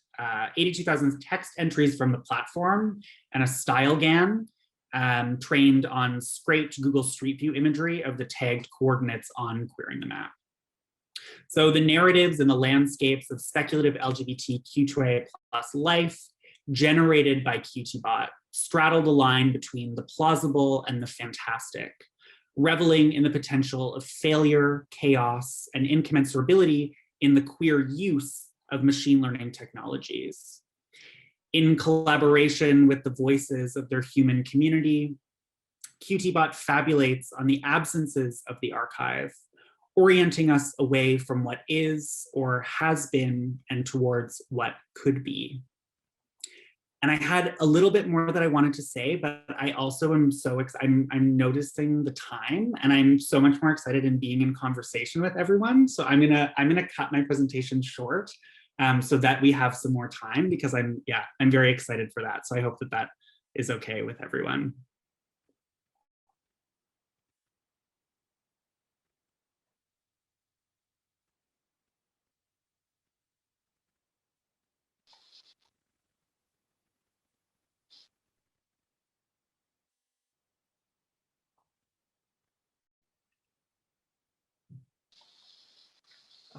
text entries from the platform and a style GAN trained on scraped Google Street View imagery of the tagged coordinates on querying the map. So the narratives and the landscapes of speculative LGBTQ2A+ life generated by Qtbot straddle the line between the plausible and the fantastic, reveling in the potential of failure, chaos, and incommensurability in the queer use of machine learning technologies. In collaboration with the voices of their human community, Qtbot fabulates on the absences of the archive, orienting us away from what is or has been and towards what could be. And I had a little bit more that I wanted to say, but I also am so excited. I'm noticing the time, and I'm so much more excited in being in conversation with everyone. So I'm gonna cut my presentation short so that we have some more time, because I'm very excited for that. So I hope that that is okay with everyone.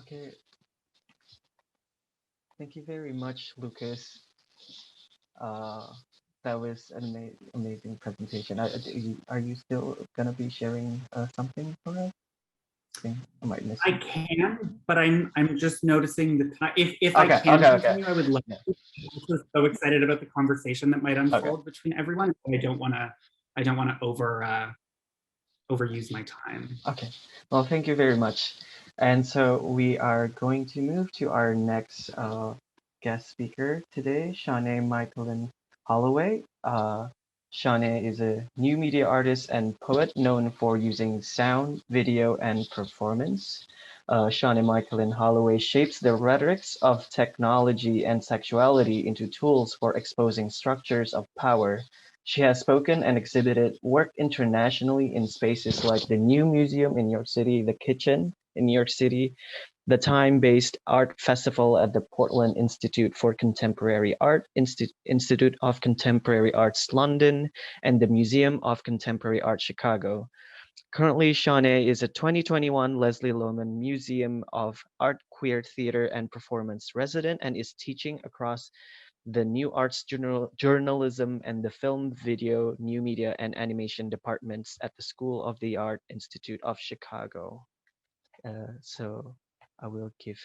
Okay. Thank you very much, Lucas. That was an amazing presentation. Are you still gonna be sharing something for us? I might miss. I can, but I'm just noticing the time. If I can continue, I would love to. I'm also so excited about the conversation that might unfold between everyone. I don't want to overuse my time. Okay. Well, thank you very much. And so we are going to move to our next guest speaker today, Shawnee Michaelin Holloway. Shawnee is a new media artist and poet known for using sound, video, and performance. Shawnee Michaelin Holloway shapes the rhetorics of technology and sexuality into tools for exposing structures of power. She has spoken and exhibited work internationally in spaces like the New Museum in New York City, the Kitchen in New York City, the time-based art festival at the Portland Institute for Contemporary Art, Institute of Contemporary Arts London, and the Museum of Contemporary Art Chicago. Currently, Shawnee is a 2021 Leslie Lohman Museum of Art, Queer Theater, and Performance resident and is teaching across the New Arts Journalism and the Film, Video, New Media, and Animation departments at the School of the Art Institute of Chicago. So I will give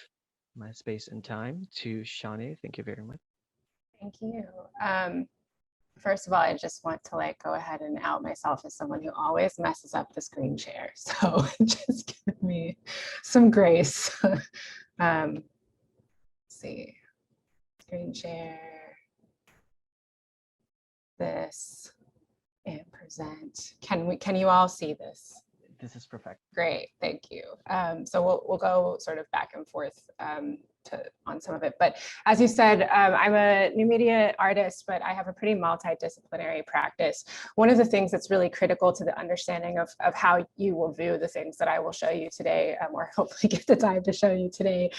my space and time to Shawnee. Thank you very much. Thank you. First of all, I just want to go ahead and out myself as someone who always messes up the screen share. So just give me some grace. Let's see, screen share, this, and present. Can you all see this? This is perfect. Great, thank you. So we'll go sort of back and forth on some of it. But as you said, I'm a new media artist, but I have a pretty multidisciplinary practice. One of the things that's really critical to the understanding of how you will view the things that I will show you today, or hopefully get the time to show you today,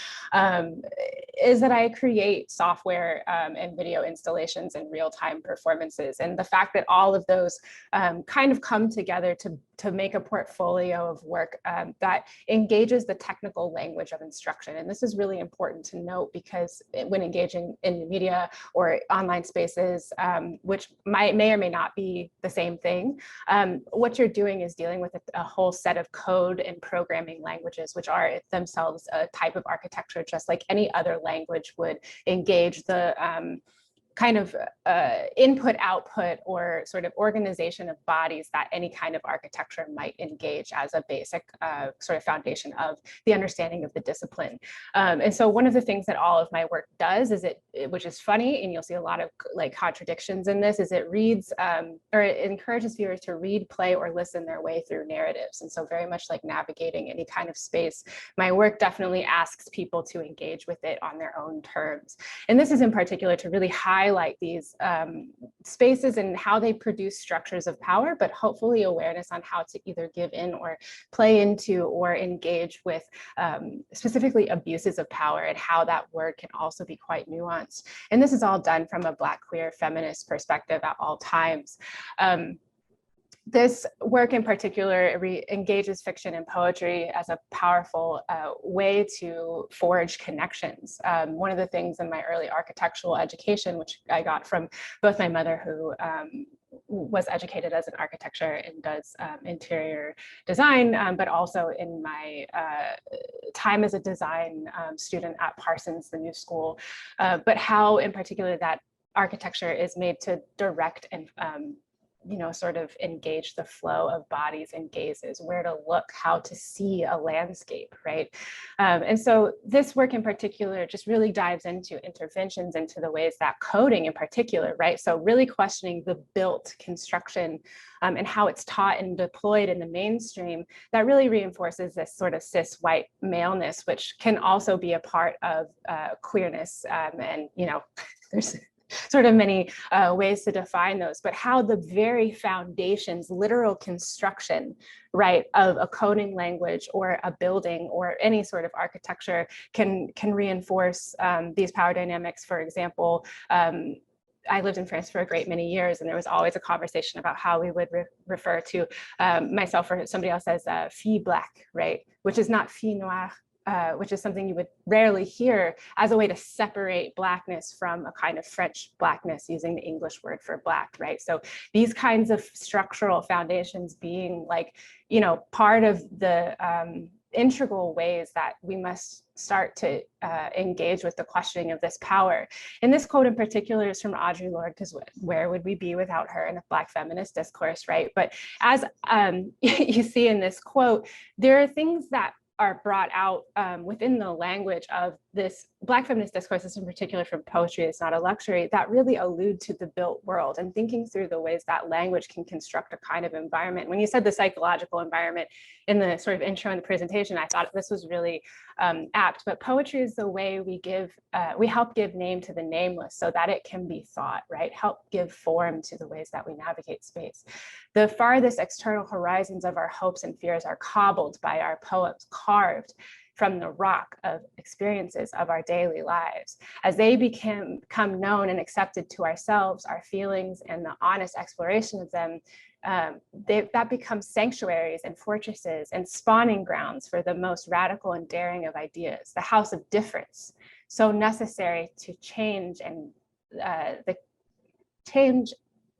is that I create software and video installations and real-time performances. And the fact that all of those kind of come together to make a portfolio of work that engages the technical language of instruction. And this is really important to note because when engaging in the media or online spaces, which may or may not be the same thing, what you're doing is dealing with a whole set of code and programming languages, which are themselves a type of architecture, just like any other language would engage the kind of input, output, or sort of organization of bodies that any kind of architecture might engage as a basic sort of foundation of the understanding of the discipline. And so one of the things that all of my work does is which is funny, and you'll see a lot of contradictions in this, is it reads or it encourages viewers to read, play, or listen their way through narratives. And so very much like navigating any kind of space, my work definitely asks people to engage with it on their own terms. And this is in particular to really highlight these spaces and how they produce structures of power, but hopefully awareness on how to either give in or play into or engage with specifically abuses of power and how that word can also be quite nuanced. And this is all done from a Black queer feminist perspective at all times. This work in particular engages fiction and poetry as a powerful way to forge connections. One of the things in my early architectural education, which I got from both my mother, who was educated as an architecture and does interior design, but also in my time as a design student at Parsons, the new school, but how in particular that architecture is made to direct and sort of engage the flow of bodies and gazes, where to look, how to see a landscape, right? And so this work in particular just really dives into interventions into the ways that coding in particular, right? So really questioning the built construction and how it's taught and deployed in the mainstream, that really reinforces this sort of cis white maleness, which can also be a part of queerness. And there's sort of many ways to define those, but how the very foundations, literal construction, right, of a coding language or a building or any sort of architecture can reinforce these power dynamics. For example, I lived in France for a great many years, and there was always a conversation about how we would refer to myself or somebody else as fille black, right, which is not fille noire, which is something you would rarely hear, as a way to separate Blackness from a kind of French Blackness, using the English word for Black, right? So these kinds of structural foundations being like, you know, part of the integral ways that we must start to engage with the questioning of this power. And this quote in particular is from Audre Lorde, because where would we be without her in a Black feminist discourse, right? But as you see in this quote, there are things that are brought out within the language of this Black feminist discourses, in particular from poetry, It's Not a Luxury, that really allude to the built world, and thinking through the ways that language can construct a kind of environment. When you said the psychological environment in the sort of intro in the presentation, I thought this was really apt, but poetry is the way we help give name to the nameless so that it can be thought, right? Help give form to the ways that we navigate space. The farthest external horizons of our hopes and fears are cobbled by our poems, carved from the rock of experiences of our daily lives. As they become known and accepted to ourselves, our feelings, and the honest exploration of them, that becomes sanctuaries and fortresses and spawning grounds for the most radical and daring of ideas, the house of difference, so necessary to change and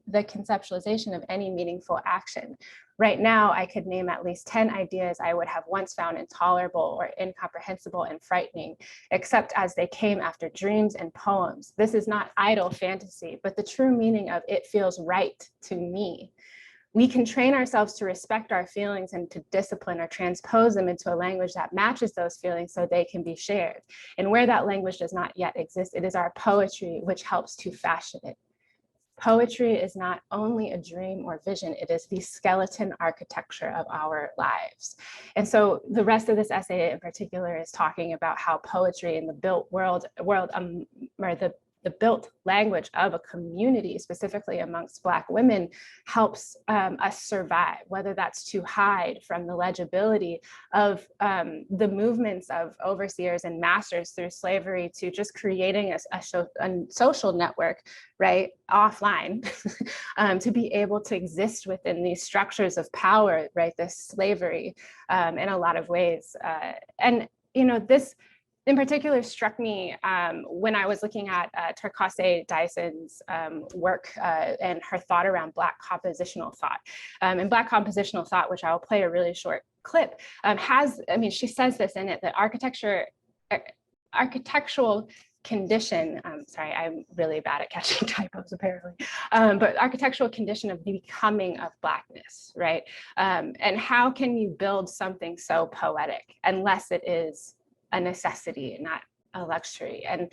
the conceptualization of any meaningful action. Right now, I could name at least 10 ideas I would have once found intolerable or incomprehensible and frightening, except as they came after dreams and poems. This is not idle fantasy, but the true meaning of "it feels right to me." We can train ourselves to respect our feelings and to discipline or transpose them into a language that matches those feelings so they can be shared. And where that language does not yet exist, it is our poetry which helps to fashion it. Poetry is not only a dream or vision, it is the skeleton architecture of our lives. And so the rest of this essay in particular is talking about how poetry in the built world or the built language of a community, specifically amongst Black women, helps us survive, whether that's to hide from the legibility of the movements of overseers and masters through slavery, to just creating a social network, right, offline, to be able to exist within these structures of power, right, this slavery in a lot of ways. And, you know, this in particular struck me when I was looking at Torkase Dyson's work and her thought around Black compositional thought. And Black compositional thought, which I'll play a really short clip, she says this in it, that architectural condition, sorry, I'm really bad at catching typos apparently, but architectural condition of the becoming of Blackness, right? And how can you build something so poetic unless it is a necessity, not a luxury? And,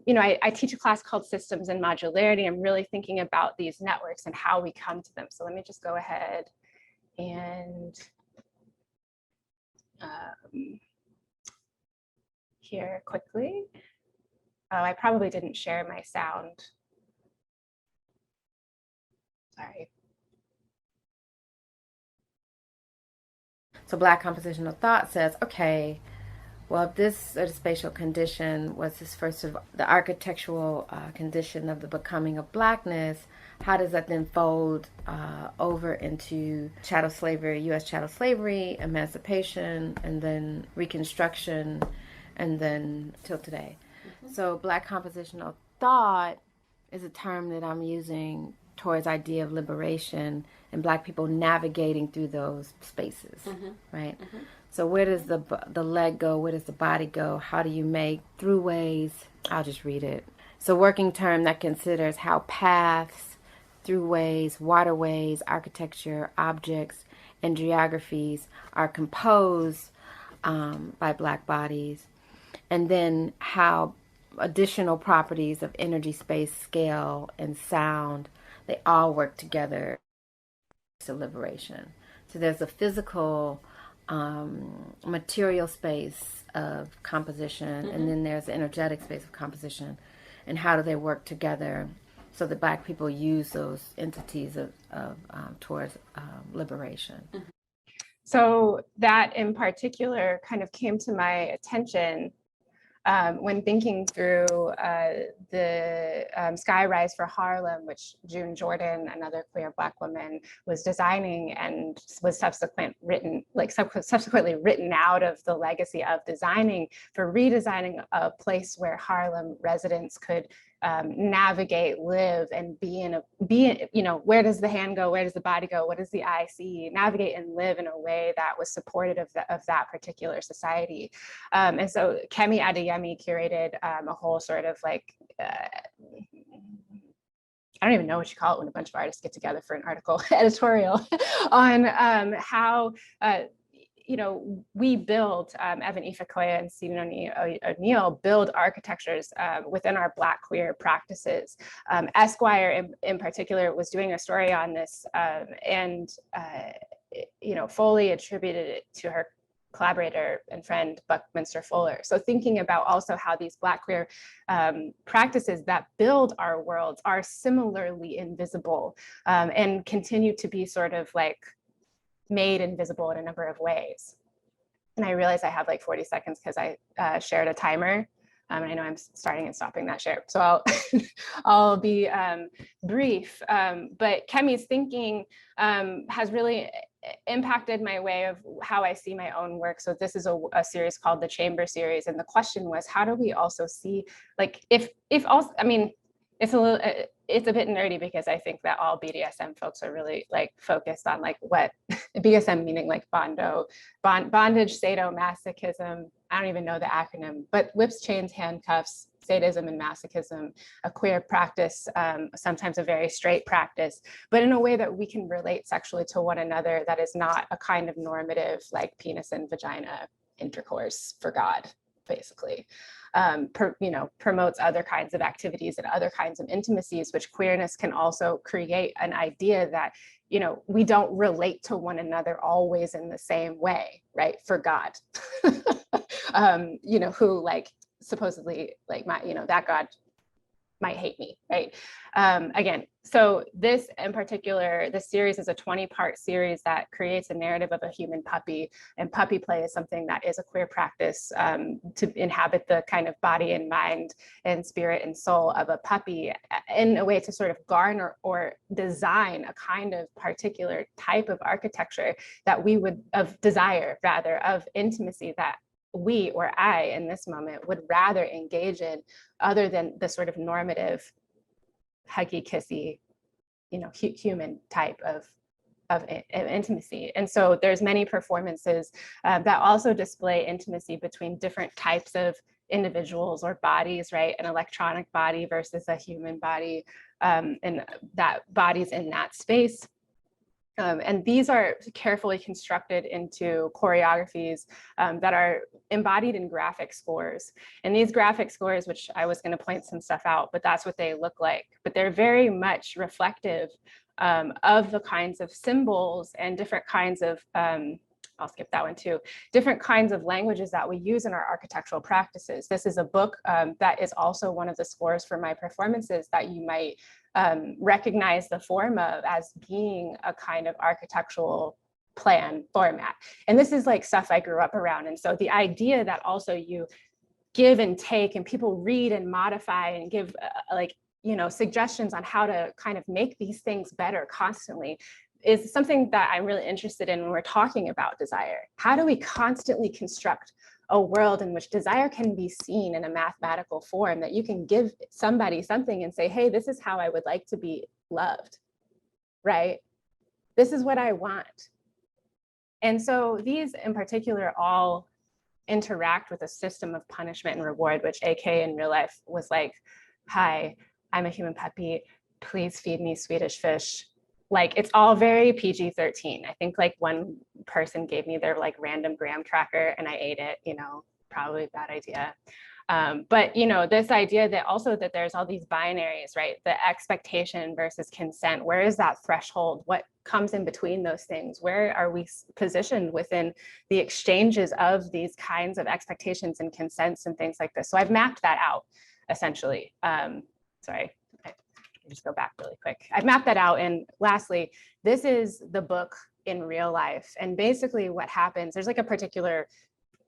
you know, I teach a class called Systems and Modularity. I'm really thinking about these networks and how we come to them. So let me just go ahead and here quickly. Oh, I probably didn't share my sound. Sorry. So Black compositional thought says, okay, well, if this sort of spatial condition was this first of the architectural condition of the becoming of Blackness, how does that then fold over into chattel slavery, U.S. chattel slavery, emancipation, and then Reconstruction, and then till today? Mm-hmm. So Black compositional thought is a term that I'm using towards idea of liberation and Black people navigating through those spaces, right? Mm-hmm. So where does the leg go? Where does the body go? How do you make throughways? I'll just read it. It's a working term that considers how paths, throughways, waterways, architecture, objects, and geographies are composed by Black bodies, and then how additional properties of energy, space, scale, and sound, they all work together to liberation. So there's a physical material space of composition, and then there's the energetic space of composition, and how do they work together so that Black people use those entities towards liberation. So that in particular kind of came to my attention when thinking through the Sky Rise for Harlem, which June Jordan, another queer Black woman, was designing and was subsequently written out of the legacy of designing for redesigning a place where Harlem residents could navigate, live, and where does the hand go? Where does the body go? What does the eye see? Navigate and live in a way that was supportive of that particular society. And so Kemi Adeyemi curated a whole sort of like, I don't even know what you call it when a bunch of artists get together for an article, editorial on how we build, Evan Ifekoya and Stephen O'Neill build architectures within our Black queer practices. Esquire in particular was doing a story on this and fully attributed it to her collaborator and friend Buckminster Fuller. So thinking about also how these Black queer practices that build our worlds are similarly invisible and continue to be sort of like made invisible in a number of ways. And I realize I have like 40 seconds because I shared a timer. And I know I'm starting and stopping that share. So I'll be brief. But Kemi's thinking has really impacted my way of how I see my own work. So this is a series called the Chamber series. And the question was, how do we also see, like, if also, I mean, it's a bit nerdy because I think that all BDSM folks are really like focused on like what BDSM meaning like bondage, sadomasochism. I don't even know the acronym, but whips, chains, handcuffs, sadism and masochism, a queer practice, sometimes a very straight practice, but in a way that we can relate sexually to one another that is not a kind of normative like penis and vagina intercourse for God, basically. Promotes other kinds of activities and other kinds of intimacies, which queerness can also create an idea that, we don't relate to one another always in the same way, right? For God, who like supposedly like that God might hate me, right? Again, so this in particular, this series is a 20-part series that creates a narrative of a human puppy, and puppy play is something that is a queer practice to inhabit the kind of body and mind and spirit and soul of a puppy in a way to sort of garner or design a kind of particular type of architecture that we would, of desire rather, of intimacy that we or I in this moment would rather engage in other than the sort of normative huggy kissy, human type of intimacy. And so there's many performances that also display intimacy between different types of individuals or bodies, right? An electronic body versus a human body, and that bodies in that space. And these are carefully constructed into choreographies that are embodied in graphic scores. And these graphic scores, which I was going to point some stuff out, but that's what they look like. But they're very much reflective of the kinds of symbols and different kinds of, I'll skip that one too, different kinds of languages that we use in our architectural practices. This is a book that is also one of the scores for my performances that you might recognize the form of as being a kind of architectural plan format. And this is like stuff I grew up around. And so the idea that also you give and take and people read and modify and give suggestions on how to kind of make these things better constantly is something that I'm really interested in when we're talking about desire. How do we constantly construct a world in which desire can be seen in a mathematical form, that you can give somebody something and say, hey, this is how I would like to be loved, right? This is what I want. And so these in particular all interact with a system of punishment and reward, which AK in real life was like, hi, I'm a human puppy, please feed me Swedish fish. Like, it's all very PG-13. I think like one person gave me their like random graham cracker and I ate it, probably a bad idea. But this idea that also that there's all these binaries, right? The expectation versus consent, where is that threshold? What comes in between those things? Where are we positioned within the exchanges of these kinds of expectations and consents and things like this? So I've mapped that out essentially. Sorry. Just go back really quick. I've mapped that out. And lastly, this is the book in real life. And basically what happens, there's like a particular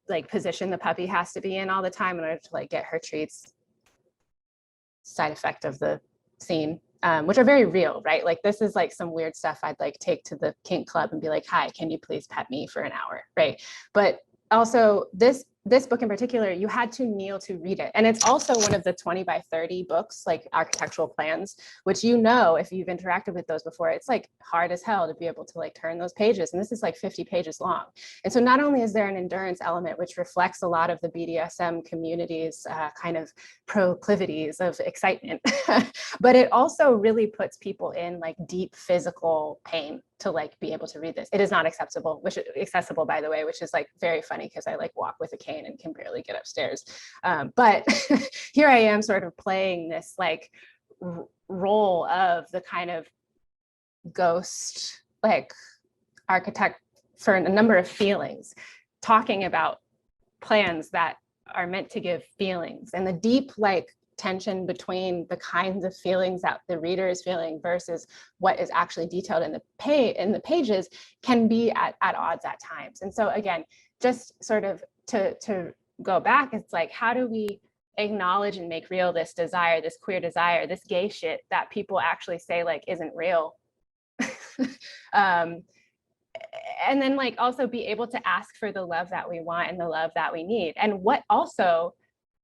like position the puppy has to be in all the time in order to like get her treats. Side effect of the scene, which are very real, right? Like this is like some weird stuff I'd like take to the kink club and be like, hi, can you please pet me for an hour, right? But also this book in particular, you had to kneel to read it. And it's also one of the 20 by 30 books, like architectural plans, which, you know, if you've interacted with those before, it's like hard as hell to be able to like turn those pages. And this is like 50 pages long. And so not only is there an endurance element, which reflects a lot of the BDSM community's kind of proclivities of excitement, but it also really puts people in like deep physical pain to like be able to read this. It is not accessible, accessible, by the way, which is like very funny because I like walk with a cane and can barely get upstairs. But here I am sort of playing this like role of the kind of ghost like architect for a number of feelings, talking about plans that are meant to give feelings, and the deep like tension between the kinds of feelings that the reader is feeling versus what is actually detailed in the pages can be at odds at times. And so again, just sort of to go back, it's like, how do we acknowledge and make real this desire, this queer desire, this gay shit that people actually say like isn't real? And then like also be able to ask for the love that we want and the love that we need. And what also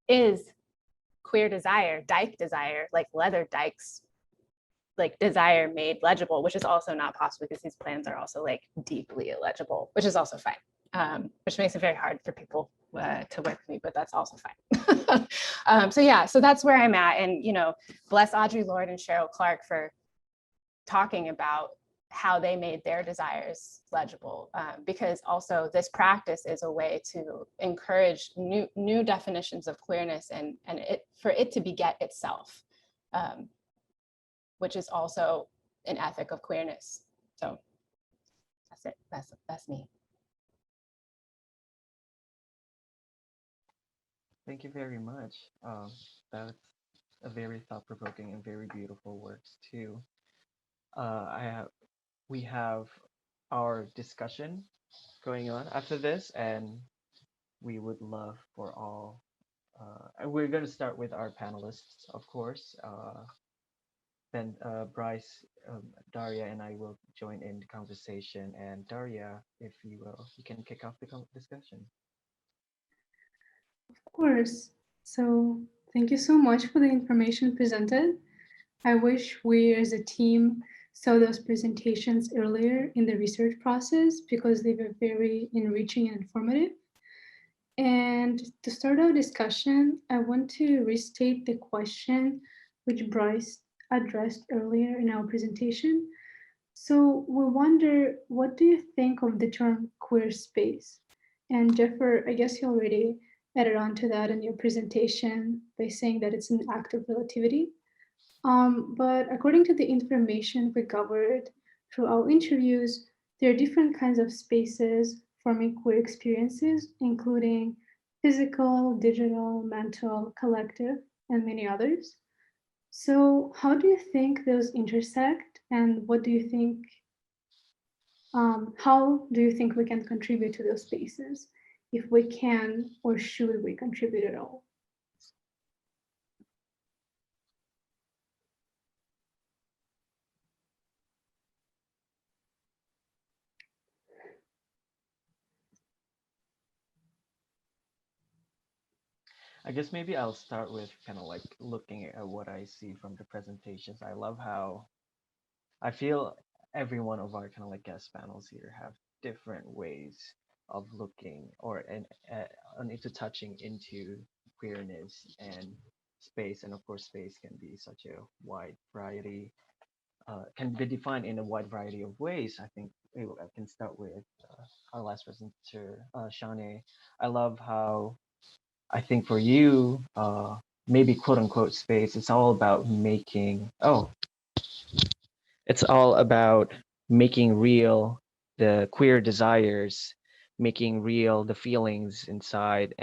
is queer desire, dyke desire, like leather dykes, like desire made legible, which is also not possible because these plans are also like deeply illegible, which is also fine, which makes it very hard for people to work with me, but that's also fine. So yeah, so that's where I'm at. And, you know, bless Audre Lorde and Cheryl Clark for talking about how they made their desires legible, because also this practice is a way to encourage new definitions of queerness and for it to beget itself, which is also an ethic of queerness. So that's it. That's me. Thank you very much. That's a very thought-provoking and very beautiful works too. We have our discussion going on after this, and we would love for all. We're going to start with our panelists, of course. Then Bryce, Daria, and I will join in the conversation. And Daria, if you will, you can kick off the discussion. Of course. So thank you so much for the information presented. I wish we as a team saw those presentations earlier in the research process because they were very enriching and informative. And to start our discussion, I want to restate the question which Bryce addressed earlier in our presentation. So we wonder, what do you think of the term queer space? And Jeffer, I guess you already added on to that in your presentation by saying that it's an act of relativity. But according to the information we gathered through our interviews, there are different kinds of spaces forming queer experiences, including physical, digital, mental, collective, and many others. So how do you think those intersect, and what do you think, how do you think we can contribute to those spaces, if we can or should we contribute at all? I guess maybe I'll start with kind of like looking at what I see from the presentations. I love how I feel every one of our kind of like guest panels here have different ways of looking or into touching into queerness and space. And of course, space can be such a wide variety, can be defined in a wide variety of ways. I think I can start with our last presenter, Shawnee. I love how I think for you, maybe quote unquote space, it's all about it's all about making real the queer desires, making real the feelings inside.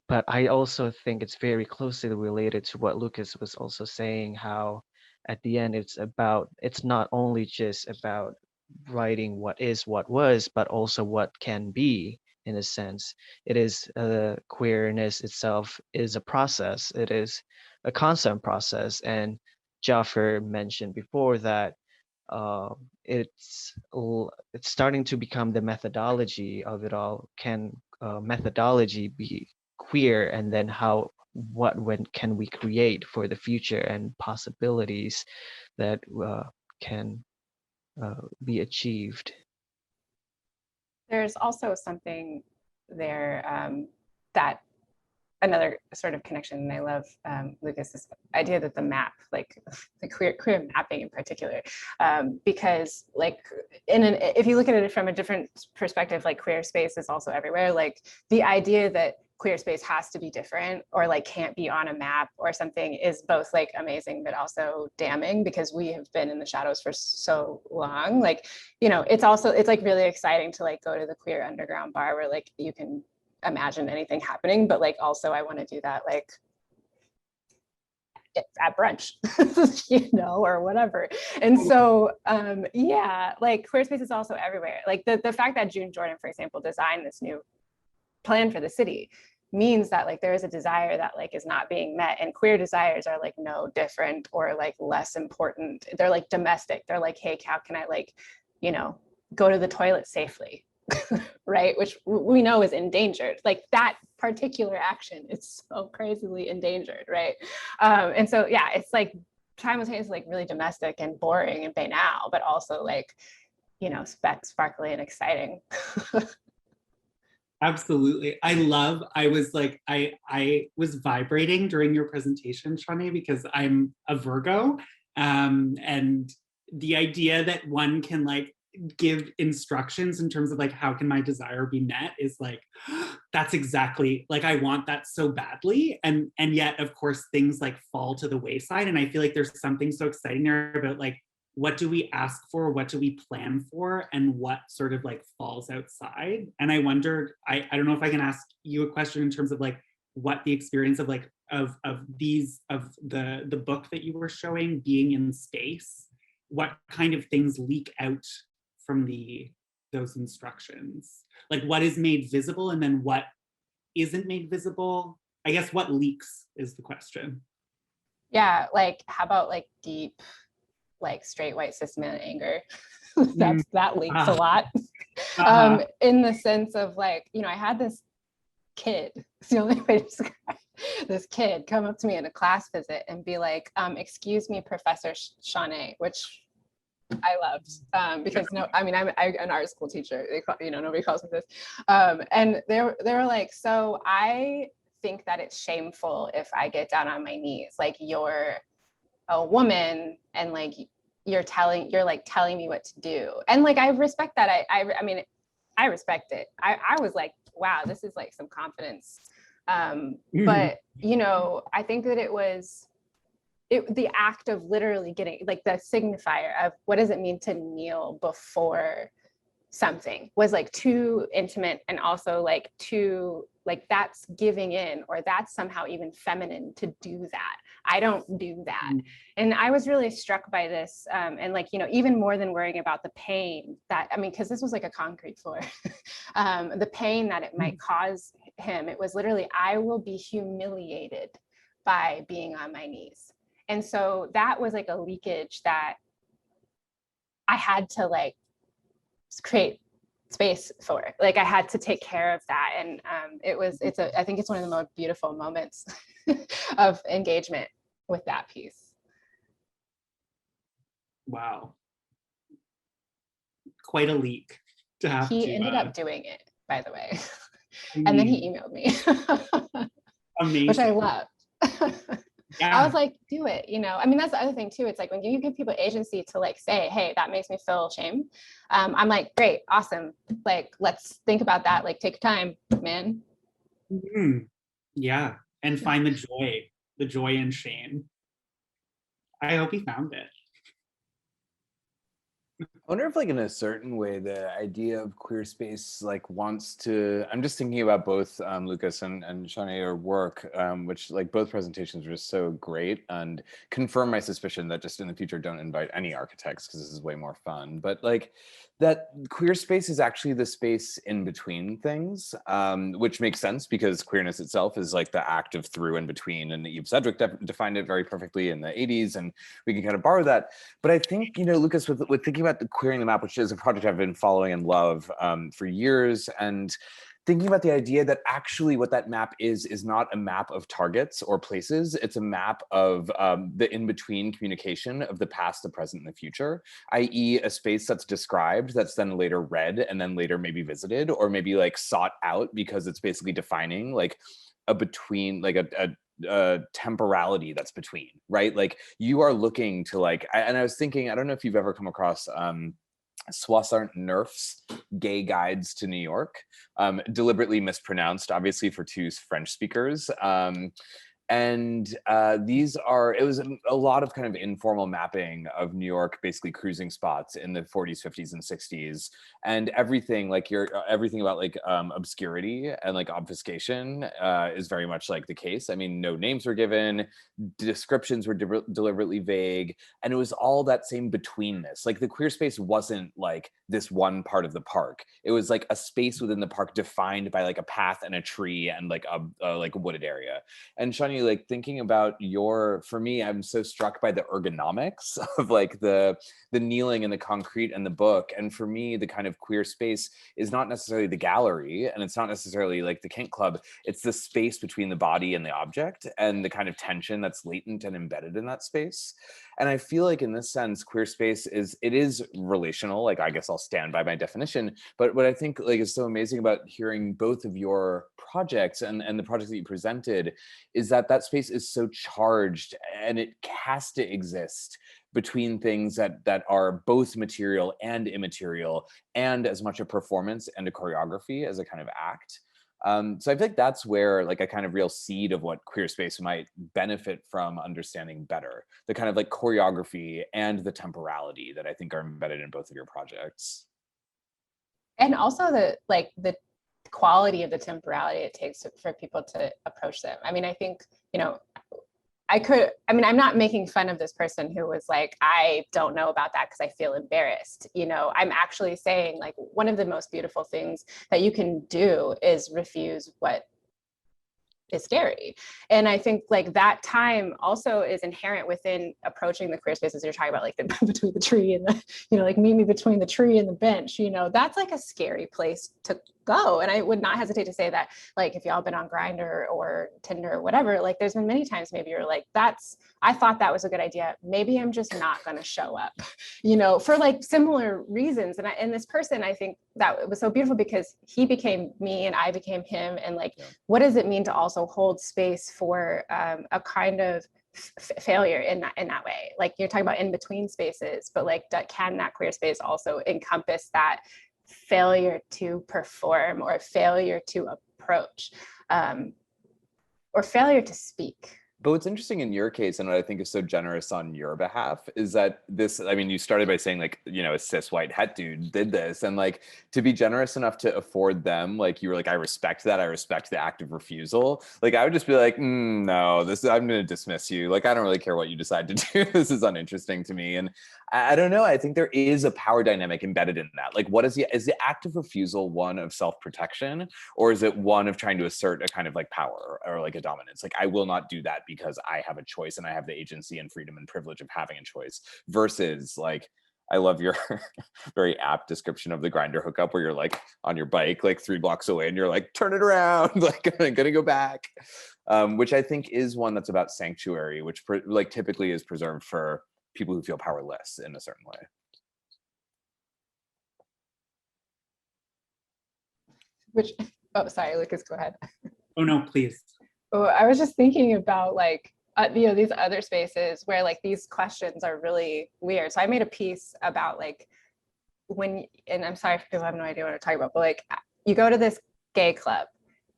But I also think it's very closely related to what Lucas was also saying, how at the end it's not only just about writing what is what was, but also what can be in a sense. It is queerness itself is a process. It is a constant process. And Jaffer mentioned before that it's starting to become the methodology of it all. Can methodology be queer, and then when can we create for the future and possibilities that can be achieved? There's also something there that another sort of connection, and I love, Lucas, this idea that the map, like the queer mapping in particular, because like if you look at it from a different perspective, like queer space is also everywhere, like the idea that queer space has to be different or like can't be on a map or something is both like amazing but also damning, because we have been in the shadows for so long. Like, you know, it's like really exciting to like go to the queer underground bar where like you can imagine anything happening, but like also I want to do that like at brunch, you know, or whatever. And so yeah, like queer space is also everywhere. Like the fact that June Jordan, for example, designed this new plan for the city means that like there is a desire that like is not being met, and queer desires are like no different or like less important. They're like domestic. They're like, hey, how can I like, you know, go to the toilet safely? Right, which we know is endangered. Like that particular action is so crazily endangered, right? And so yeah, it's like simultaneously like really domestic and boring and banal, but also like, you know, sparkly and exciting. Absolutely. I was vibrating during your presentation, Shawnee, because I'm a Virgo, and the idea that one can like give instructions in terms of like how can my desire be met is like, that's exactly like I want that so badly, and yet of course things like fall to the wayside. And I feel like there's something so exciting there about like, what do we ask for, what do we plan for, and what sort of like falls outside. And I wondered, I don't know if I can ask you a question in terms of like what the experience of like of the book that you were showing being in space, what kind of things leak out from those instructions? Like what is made visible and then what isn't made visible? I guess what leaks is the question. Yeah, like how about like deep, like straight white cis man anger? That leaks a lot. In the sense of like, you know, I had this kid, it's the only way to describe this kid come up to me in a class visit and be like, excuse me, Professor Shawnee, which I loved, because no, I mean, I'm an art school teacher. You know, nobody calls me this. And they were like, so I think that it's shameful if I get down on my knees. Like you're a woman, and like you're like telling me what to do. And like I respect that. I mean, I respect it. I was like, wow, this is like some confidence. But you know, I think that it was the act of literally getting like the signifier of what does it mean to kneel before something was like too intimate, and also like too like that's giving in, or that's somehow even feminine to do that. I don't do that. And I was really struck by this, and like, you know, even more than worrying about the pain that, I mean, because this was like a concrete floor, the pain that it might cause him, it was literally, I will be humiliated by being on my knees. And so that was like a leakage that I had to like create space for. Like I had to take care of that. And I think it's one of the most beautiful moments of engagement with that piece. Wow. Quite a leak to have he to. Ended up doing it, by the way. And then he emailed me. Amazing. Which I loved. Yeah. I was like, do it, you know? I mean, that's the other thing too. It's like when you give people agency to like say, hey, that makes me feel shame. I'm like, great, awesome. Like, let's think about that. Like, take time, man. Yeah, and find the joy in shame. I hope he found it. I wonder if like in a certain way, the idea of queer space like wants to, I'm just thinking about both Lucas and Shawnee or work, which like both presentations were just so great and confirm my suspicion that just in the future don't invite any architects because this is way more fun. But like that queer space is actually the space in between things, which makes sense because queerness itself is like the act of through and between, and Eve Sedgwick defined it very perfectly in the 80s, and we can kind of borrow that. But I think, you know, Lucas, with thinking about the Queering the Map, which is a project I've been following and love for years, and thinking about the idea that actually what that map is not a map of targets or places, it's a map of the in-between communication of the past, the present, and the future, i.e. a space that's described, that's then later read, and then later maybe visited, or maybe like sought out because it's basically defining like a between, like a temporality that's between, right? Like you are looking to like, and I was thinking, I don't know if you've ever come across Soissart Nerf's Gay Guides to New York, deliberately mispronounced, obviously for two French speakers. And these are, it was a lot of kind of informal mapping of New York, basically cruising spots in the 40s, 50s, and 60s. And everything like everything about like obscurity and like obfuscation is very much like the case. I mean, no names were given, descriptions were deliberately vague, and it was all that same betweenness. Like the queer space wasn't like this one part of the park. It was like a space within the park defined by like a path and a tree and like a wooded area. And Shawnee, like thinking about for me, I'm so struck by the ergonomics of like the kneeling and the concrete and the book. And for me, the kind of queer space is not necessarily the gallery, and it's not necessarily like the kink club. It's the space between the body and the object and the kind of tension that's latent and embedded in that space. And I feel like in this sense, queer space is relational. Like, I guess I'll stand by my definition, but what I think like is so amazing about hearing both of your projects and the projects that you presented is that that space is so charged, and it has to exist between things that are both material and immaterial, and as much a performance and a choreography as a kind of act. So I feel like that's where like a kind of real seed of what queer space might benefit from understanding better, the kind of like choreography and the temporality that I think are embedded in both of your projects. And also the quality of the temporality it takes for people to approach them. I mean, I think, you know, I'm not making fun of this person who was like, I don't know about that because I feel embarrassed. You know, I'm actually saying like one of the most beautiful things that you can do is refuse what is scary. And I think like that time also is inherent within approaching the queer spaces you're talking about, like the between the tree and the, you know, like meet me between the tree and the bench, you know, that's like a scary place to go. And I would not hesitate to say that, like, if y'all been on Grindr or Tinder or whatever, like there's been many times maybe you're like, I thought that was a good idea. Maybe I'm just not going to show up, you know, for like similar reasons. And this person, I think that it was so beautiful because he became me and I became him. And like, what does it mean to also hold space for a kind of failure in that way? Like you're talking about in between spaces, but like can that queer space also encompass that failure to perform or failure to approach or failure to speak? But what's interesting in your case, and what I think is so generous on your behalf, is that this, I mean, you started by saying like, you know, a cis white het dude did this, and like to be generous enough to afford them, like you were like, I respect that, I respect the act of refusal. Like I would just be like, no, I'm gonna dismiss you. Like, I don't really care what you decide to do. This is uninteresting to me. And I don't know, I think there is a power dynamic embedded in that. Like is the act of refusal one of self-protection, or is it one of trying to assert a kind of like power or like a dominance? Like, I will not do that because I have a choice and I have the agency and freedom and privilege of having a choice, versus like, I love your very apt description of the Grindr hookup where you're like on your bike, like 3 blocks away and you're like, turn it around, like I'm gonna go back. Which I think is one that's about sanctuary, which like typically is preserved for people who feel powerless in a certain way. Oh, sorry, Lucas, go ahead. Oh no, please. Oh, I was just thinking about like, you know, these other spaces where like these questions are really weird. So I made a piece about like and I'm sorry because I have no idea what I'm talking about, but like you go to this gay club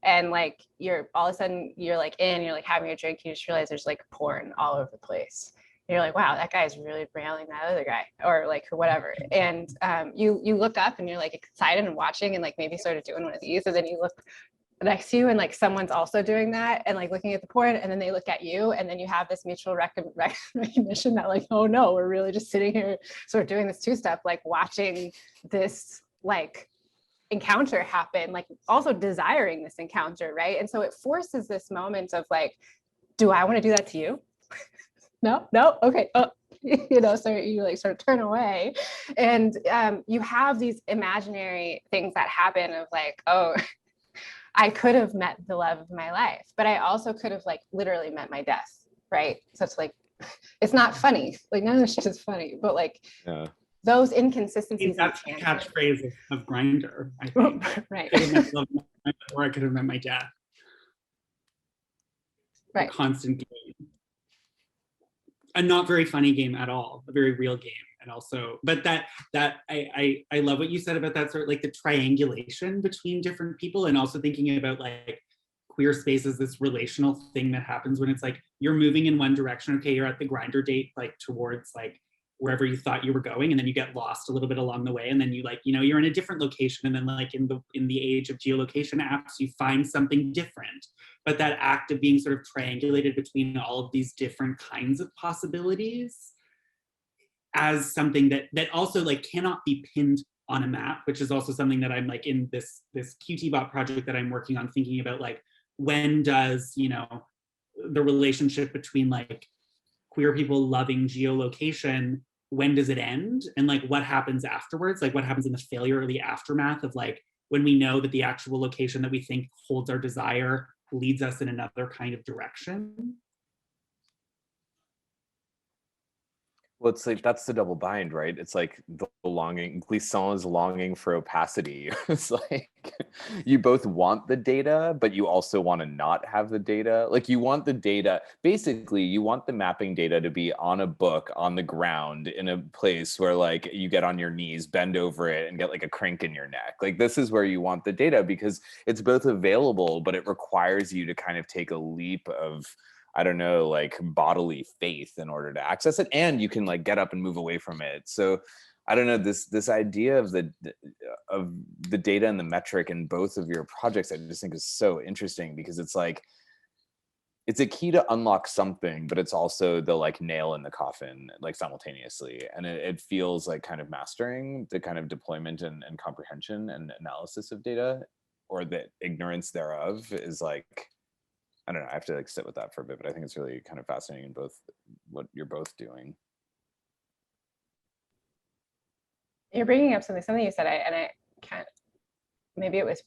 and like you're all of a sudden you're like you're like having a drink, you just realize there's like porn all over the place. You're like, wow, that guy's really railing that other guy, or like, or whatever. And you look up and you're like excited and watching and like maybe sort of doing one of these, and then you look next to you and like someone's also doing that and like looking at the porn, and then they look at you, and then you have this mutual recognition that like, oh no, we're really just sitting here sort of doing this two-step, like watching this like encounter happen, like also desiring this encounter, right? And so it forces this moment of like, do I want to do that to you? No, okay. Oh, so you like sort of turn away, and you have these imaginary things that happen of like, oh, I could have met the love of my life, but I also could have like literally met my death, right? So it's like, it's not funny. Like none of this shit is funny, but like those inconsistencies. That's the catchphrase of Grindr, I think. Right. Or I could have met my death. Right. A constant game. A not very funny game at all, a very real game. And also, but I love what you said about that sort of like the triangulation between different people, and also thinking about like queer space as this relational thing that happens when it's like you're moving in one direction. Okay, you're at the Grindr date, like towards like wherever you thought you were going, and then you get lost a little bit along the way, and then you like, you're in a different location, and then like in the age of geolocation apps, you find something different. But that act of being sort of triangulated between all of these different kinds of possibilities as something that also like cannot be pinned on a map, which is also something that I'm like in this Qtbot project that I'm working on, thinking about like, when does, the relationship between like queer people loving geolocation, when does it end? And like, what happens afterwards? Like what happens in the failure or the aftermath of like, when we know that the actual location that we think holds our desire leads us in another kind of direction? Well, it's like, that's the double bind, right? It's like the longing, Glissant is longing for opacity. It's like, you both want the data, but you also want to not have the data. Like you want the data, basically you want the mapping data to be on a book, on the ground, in a place where like you get on your knees, bend over it, and get like a crank in your neck. Like this is where you want the data, because it's both available, but it requires you to kind of take a leap of, I don't know, like bodily faith in order to access it, and you can like get up and move away from it. So I don't know, this idea of the data and the metric in both of your projects, I just think is so interesting, because it's like, it's a key to unlock something, but it's also the like nail in the coffin, like simultaneously. And it feels like kind of mastering the kind of deployment and comprehension and analysis of data, or the ignorance thereof, is like, I don't know, I have to like sit with that for a bit, but I think it's really kind of fascinating in both what you're both doing. You're bringing up something you said, and I can't, maybe it was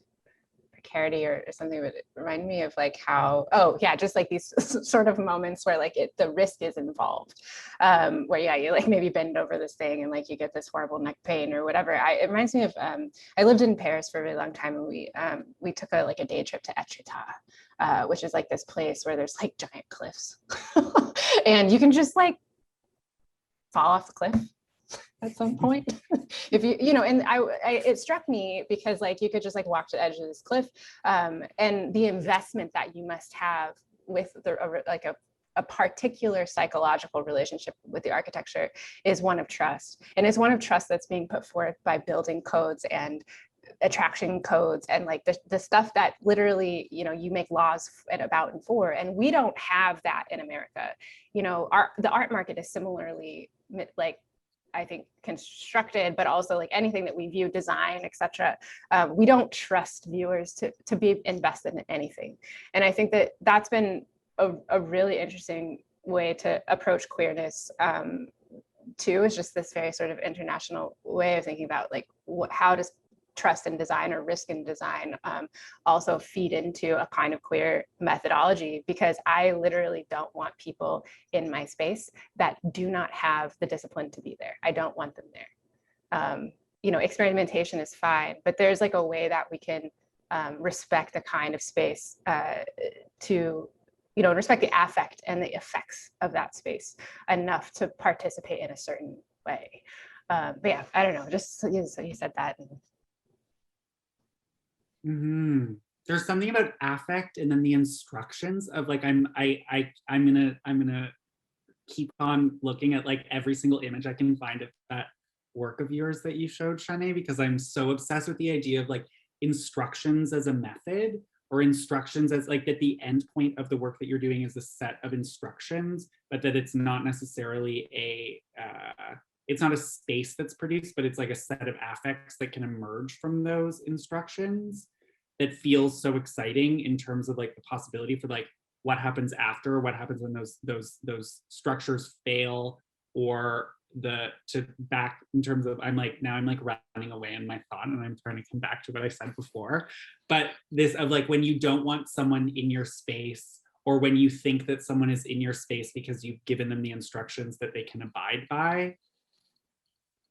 precarity or something, but it reminded me of like how, oh yeah, just like these sort of moments where like the risk is involved, where yeah, you like maybe bend over this thing and like you get this horrible neck pain or whatever. It reminds me of, I lived in Paris for a really long time, and we took a day trip to Etretat, which is like this place where there's like giant cliffs and you can just like fall off the cliff at some point. If and it struck me because like you could just like walk to the edge of this cliff, and the investment that you must have with a particular psychological relationship with the architecture is one of trust. And it's one of trust that's being put forth by building codes and attraction codes and like the stuff that literally, you make laws about and for, and we don't have that in America. The art market is similarly like, I think, constructed, but also like anything that we view, design, etc. We don't trust viewers to be invested in anything. And I think that that's been a really interesting way to approach queerness too, is just this very sort of international way of thinking about like how does trust in design or risk in design also feed into a kind of queer methodology, because I literally don't want people in my space that do not have the discipline to be there. I don't want them there. Experimentation is fine, but there's like a way that we can respect the kind of space to respect the affect and the effects of that space enough to participate in a certain way. But yeah, I don't know, just so you said that. Mm-hmm. There's something about affect and then the instructions of like, I'm gonna keep on looking at like every single image I can find of that work of yours that you showed, Shawnee, because I'm so obsessed with the idea of like instructions as a method, or instructions as like that the end point of the work that you're doing is a set of instructions, but that it's not necessarily it's not a space that's produced, but it's like a set of affects that can emerge from those instructions that feels so exciting in terms of like the possibility for like what happens after, what happens when those structures fail, or back in terms of I'm like running away in my thought and I'm trying to come back to what I said before, but this of like when you don't want someone in your space, or when you think that someone is in your space because you've given them the instructions that they can abide by,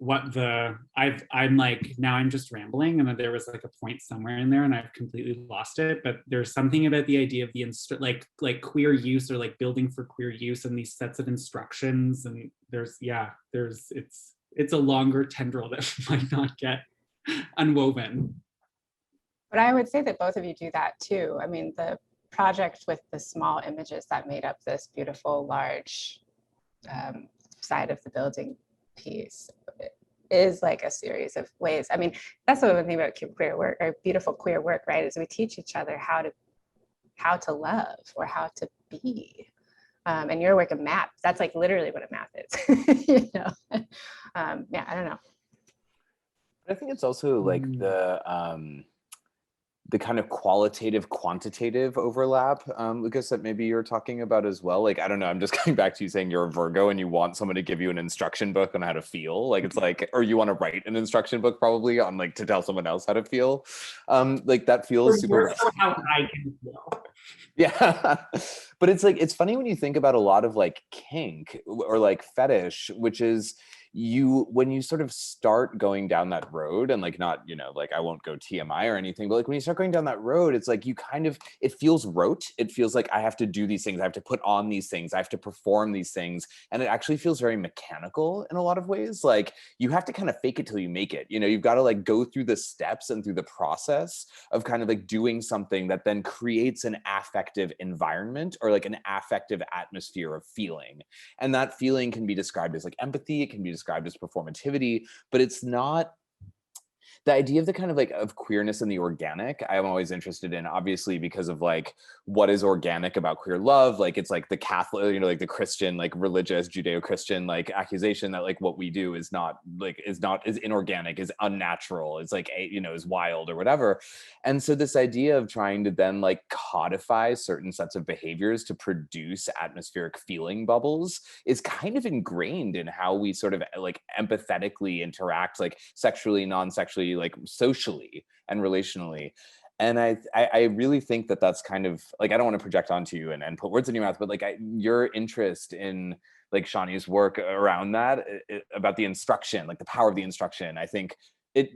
I'm like, now I'm just rambling, and there was like a point somewhere in there and I've completely lost it, but there's something about the idea of the like queer use, or like building for queer use, and these sets of instructions, and it's a longer tendril that might not get unwoven. But I would say that both of you do that too. I mean, the project with the small images that made up this beautiful large side of the building piece is like a series of ways. I mean, that's the one thing about queer work, or beautiful queer work, right? Is we teach each other how to love, or how to be. And your work, a map, that's like literally what a map is. You know? Yeah, I don't know. I think it's also like the kind of qualitative quantitative overlap, Lucas, that maybe you're talking about as well. Like, I don't know, I'm just coming back to you saying you're a Virgo and you want someone to give you an instruction book on how to feel. Like, it's like, or you want to write an instruction book probably on like to tell someone else how to feel. Like that feels super. How I can feel. Yeah, but it's like, it's funny when you think about a lot of like kink or like fetish, which is when you sort of start going down that road, and like not, you know, like I won't go TMI or anything, but like when you start going down that road, it's like you kind of, it feels rote. It feels like I have to do these things. I have to put on these things. I have to perform these things. And it actually feels very mechanical in a lot of ways. Like you have to kind of fake it till you make it. You know, you've got to like go through the steps and through the process of kind of like doing something that then creates an affective environment, or like an affective atmosphere of feeling. And that feeling can be described as like empathy. It can be described as performativity, but it's not the idea of the kind of like of queerness and the organic. I'm always interested in, obviously, because of like what is organic about queer love. Like it's like the Catholic, you know, like the Christian, like religious Judeo-Christian like accusation that like what we do is inorganic, is unnatural, is like, you know, is wild or whatever. And so this idea of trying to then like codify certain sets of behaviors to produce atmospheric feeling bubbles is kind of ingrained in how we sort of like empathetically interact, like sexually, non-sexually, like socially and relationally. And I really think that that's kind of like, I don't want to project onto you and put words in your mouth, but like your interest in like Shawnee's work around that, about the instruction, like the power of the instruction, I think it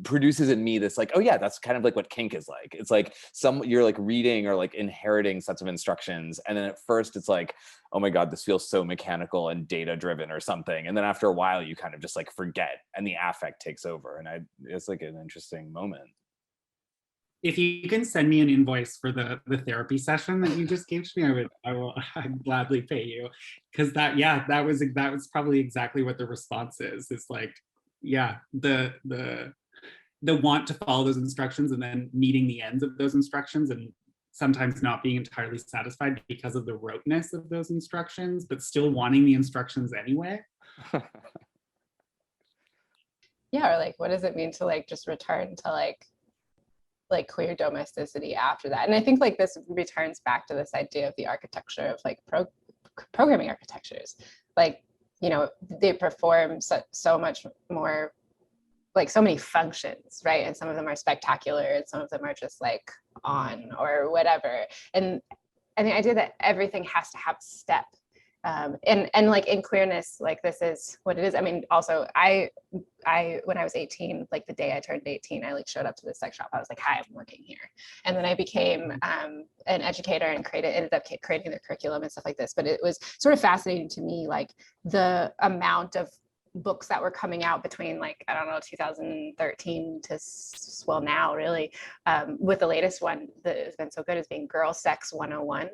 produces in me this like, oh yeah, that's kind of like what kink is like. It's like you're like reading or like inheriting sets of instructions, and then at first it's like, oh my god, this feels so mechanical and data driven or something, and then after a while you kind of just like forget and the affect takes over, and it's like an interesting moment. If you can send me an invoice for the therapy session that you just gave to me, I'd gladly pay you, because that was probably exactly what the response is. It's like, yeah, the want to follow those instructions and then meeting the ends of those instructions, and sometimes not being entirely satisfied because of the roteness of those instructions, but still wanting the instructions anyway. Yeah, or like, what does it mean to like just return to like queer domesticity after that? And I think like this returns back to this idea of the architecture of like programming architectures. Like, you know, they perform so much more, like so many functions, right? And some of them are spectacular and some of them are just like on or whatever. And the idea that everything has to have a step. And like in queerness, like this is what it is. I mean, also I when I was 18, like the day I turned 18, I like showed up to the sex shop. I was like, hi, I'm working here. And then I became an educator and ended up creating the curriculum and stuff like this. But it was sort of fascinating to me, like the amount of books that were coming out between like, I don't know, 2013 to, well, now really, with the latest one that has been so good as being Girl Sex 101,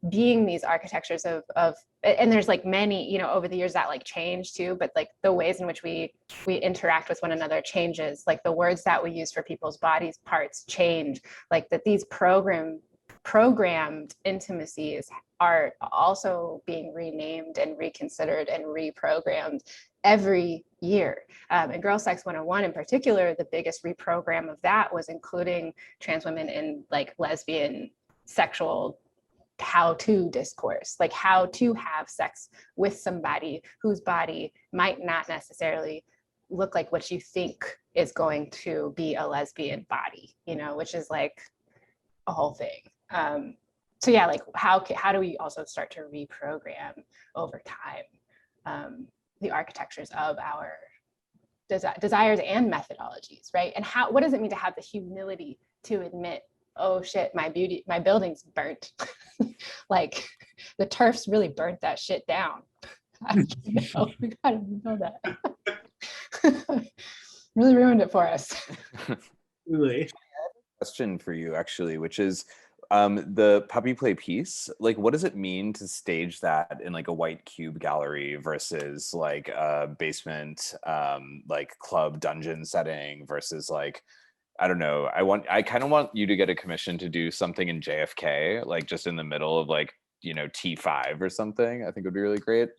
being these architectures of, and there's like many, you know, over the years that like change too, but like the ways in which we interact with one another changes, like the words that we use for people's bodies parts change, like that these programmed intimacies are also being renamed and reconsidered and reprogrammed every year. And Girl Sex 101 in particular, the biggest reprogram of that was including trans women in like lesbian sexual how-to discourse, like how to have sex with somebody whose body might not necessarily look like what you think is going to be a lesbian body, you know, which is like a whole thing. So yeah, like how do we also start to reprogram over time the architectures of our desires and methodologies, right? And what does it mean to have the humility to admit, oh shit, my building's burnt. Like the turfs really burnt that shit down. We gotta know that. Really ruined it for us. Really. Question for you actually, which is the puppy play piece, like what does it mean to stage that in like a white cube gallery versus like a basement like club dungeon setting versus like, I don't know, I kind of want you to get a commission to do something in JFK, like just in the middle of like, you know, T5 or something. I think would be really great.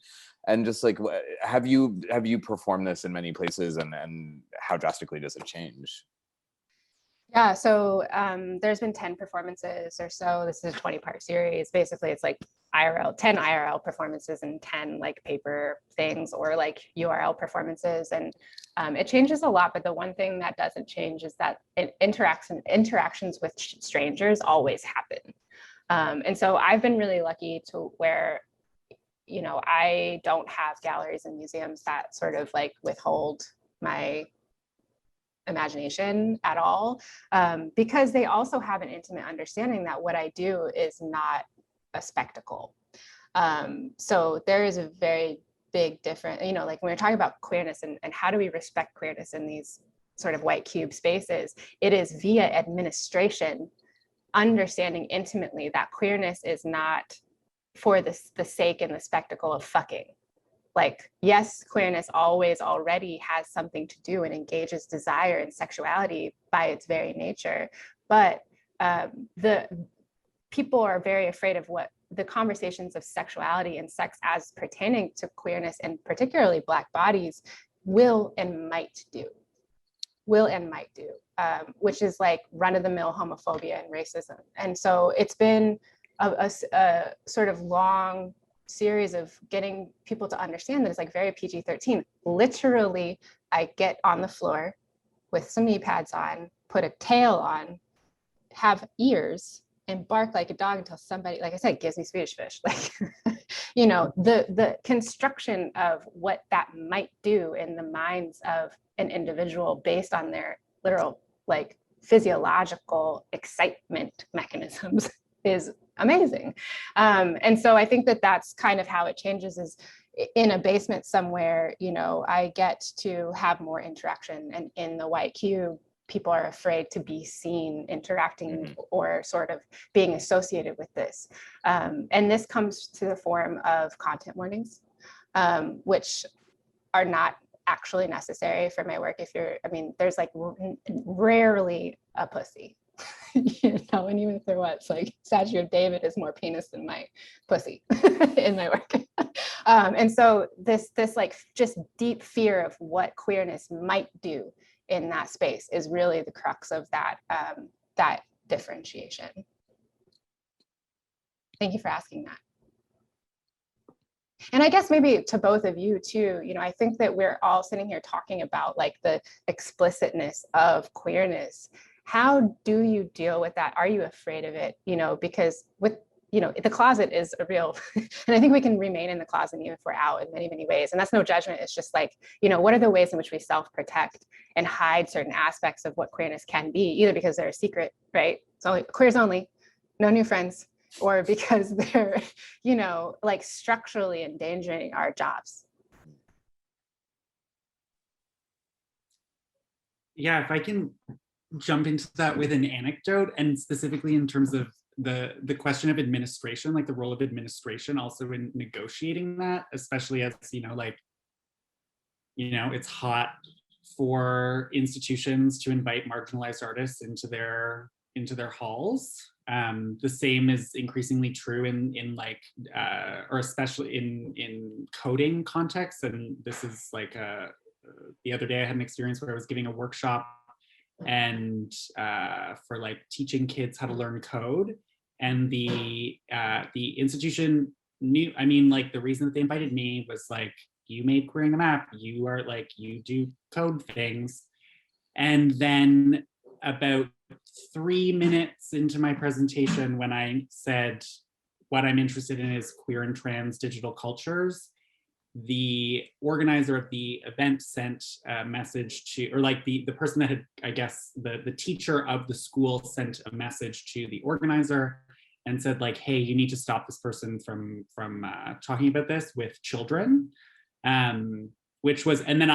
And just like, have you performed this in many places, and how drastically does it change? Yeah, so there's been 10 performances or so. This is a 20-part series. Basically, it's like 10 IRL performances and 10 like paper things or like URL performances. And it changes a lot, but the one thing that doesn't change is that interactions with strangers always happen. And so I've been really lucky to where, you know, I don't have galleries and museums that sort of like withhold my imagination at all, because they also have an intimate understanding that what I do is not a spectacle. So there is a very big difference, you know, like when we're talking about queerness and how do we respect queerness in these sort of white cube spaces, it is via administration, understanding intimately that queerness is not for the sake and the spectacle of fucking. Like, yes, queerness always already has something to do and engages desire and sexuality by its very nature. But the people are very afraid of what the conversations of sexuality and sex as pertaining to queerness and particularly Black bodies will and might do, which is like run-of-the-mill homophobia and racism. And so it's been a sort of long series of getting people to understand that it's like very PG-13. Literally, I get on the floor with some knee pads on, put a tail on, have ears, and bark like a dog until somebody, like I said, gives me Swedish fish. Like, you know, the construction of what that might do in the minds of an individual based on their literal, like, physiological excitement mechanisms is amazing. And so I think that that's kind of how it changes, is in a basement somewhere, you know, I get to have more interaction, and in the white cube, people are afraid to be seen interacting or sort of being associated with this. And this comes to the form of content warnings, which are not actually necessary for my work. If you're, I mean, there's like rarely a pussy, you know, and even if there was, like, statue of David is more penis than my pussy in my work. And so this like just deep fear of what queerness might do in that space is really the crux of that, that differentiation. Thank you for asking that. And I guess maybe to both of you too, you know, I think that we're all sitting here talking about like the explicitness of queerness. How do you deal with that? Are you afraid of it? You know, because with, you know, the closet is a real, and I think we can remain in the closet even if we're out in many, many ways. And that's no judgment. It's just like, you know, what are the ways in which we self-protect and hide certain aspects of what queerness can be, either because they're a secret, right? So queers only, no new friends, or because they're, you know, like structurally endangering our jobs. yeah, if I can jump into that with an anecdote, and specifically in terms of the question of administration, like the role of administration also in negotiating that, especially as, it's hot for institutions to invite marginalized artists into their halls. The same is increasingly true in or especially in coding contexts. And this is like the other day I had an experience where I was giving a workshop and for like teaching kids how to learn code, and the institution knew, the reason that they invited me was like, you made Queering the Map, you are like, you do code things. And then about 3 minutes into my presentation, when I said what I'm interested in is queer and trans digital cultures, the organizer of the event sent a message to, or like the person that had, I guess, the teacher of the school sent a message to the organizer and said like, hey, you need to stop this person from talking about this with children. Which was, and then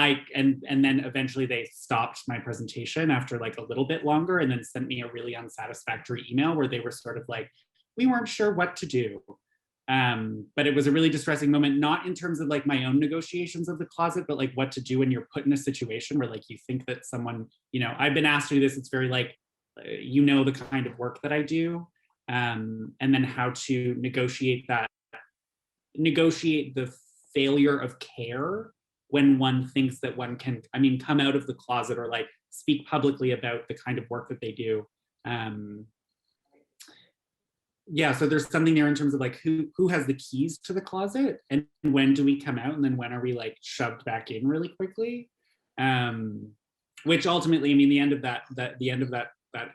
eventually they stopped my presentation after like a little bit longer, and then sent me a really unsatisfactory email where they were sort of like, we weren't sure what to do. But it was a really distressing moment, not in terms of like my own negotiations of the closet, but like what to do when you're put in a situation where like you think that someone, I've been asked to do this, it's very like, the kind of work that I do, and then how to negotiate the failure of care when one thinks that one can, come out of the closet or like speak publicly about the kind of work that they do. Yeah, so there's something there in terms of like who has the keys to the closet, and when do we come out, and then when are we like shoved back in really quickly? Which ultimately, the end of that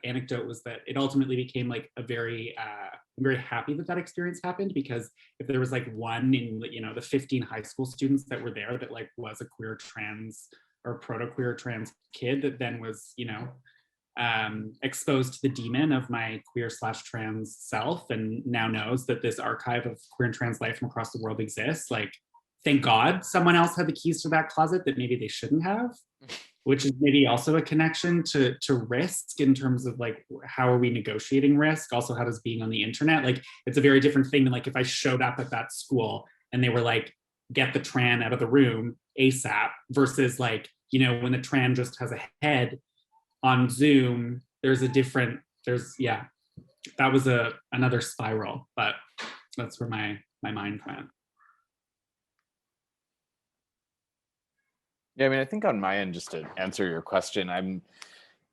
anecdote was that it ultimately became like a very I'm very happy that experience happened, because if there was like one in the 15 high school students that were there that like was a queer trans or proto-queer trans kid that then was exposed to the demon of my queer/trans self, and now knows that this archive of queer and trans life from across the world exists, like thank God someone else had the keys to that closet that maybe they shouldn't have. Which is maybe also a connection to risk in terms of like, how are we negotiating risk? Also, how does being on the internet, like, it's a very different thing than like if I showed up at that school and they were like, get the tran out of the room ASAP, versus like, when the tran just has a head on Zoom, that was another spiral, but that's where my mind went. Yeah, I think on my end, just to answer your question,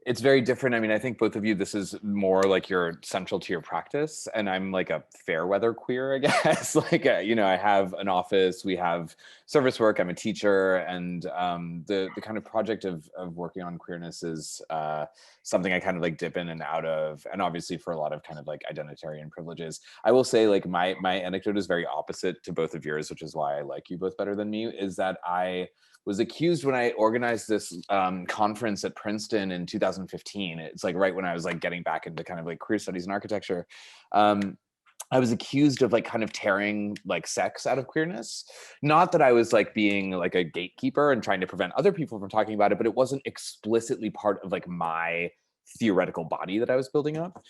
it's very different. I think both of you, this is more like you're central to your practice, and I'm like a fair weather queer, I guess. Like, I have an office, we have service work, I'm a teacher, and the kind of project of working on queerness is something I kind of like dip in and out of, and obviously for a lot of kind of like identitarian privileges. I will say like my anecdote is very opposite to both of yours, which is why I like you both better than me, is that I was accused when I organized this conference at Princeton in 2015. It's like right when I was like getting back into kind of like queer studies and architecture. I was accused of like kind of tearing like sex out of queerness. Not that I was like being like a gatekeeper and trying to prevent other people from talking about it, but it wasn't explicitly part of like my theoretical body that I was building up.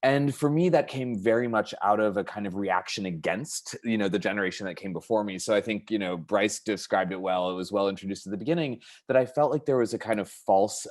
And for me, that came very much out of a kind of reaction against, the generation that came before me. So I think, Bryce described it well. It was well introduced at the beginning, that I felt like there was a kind of false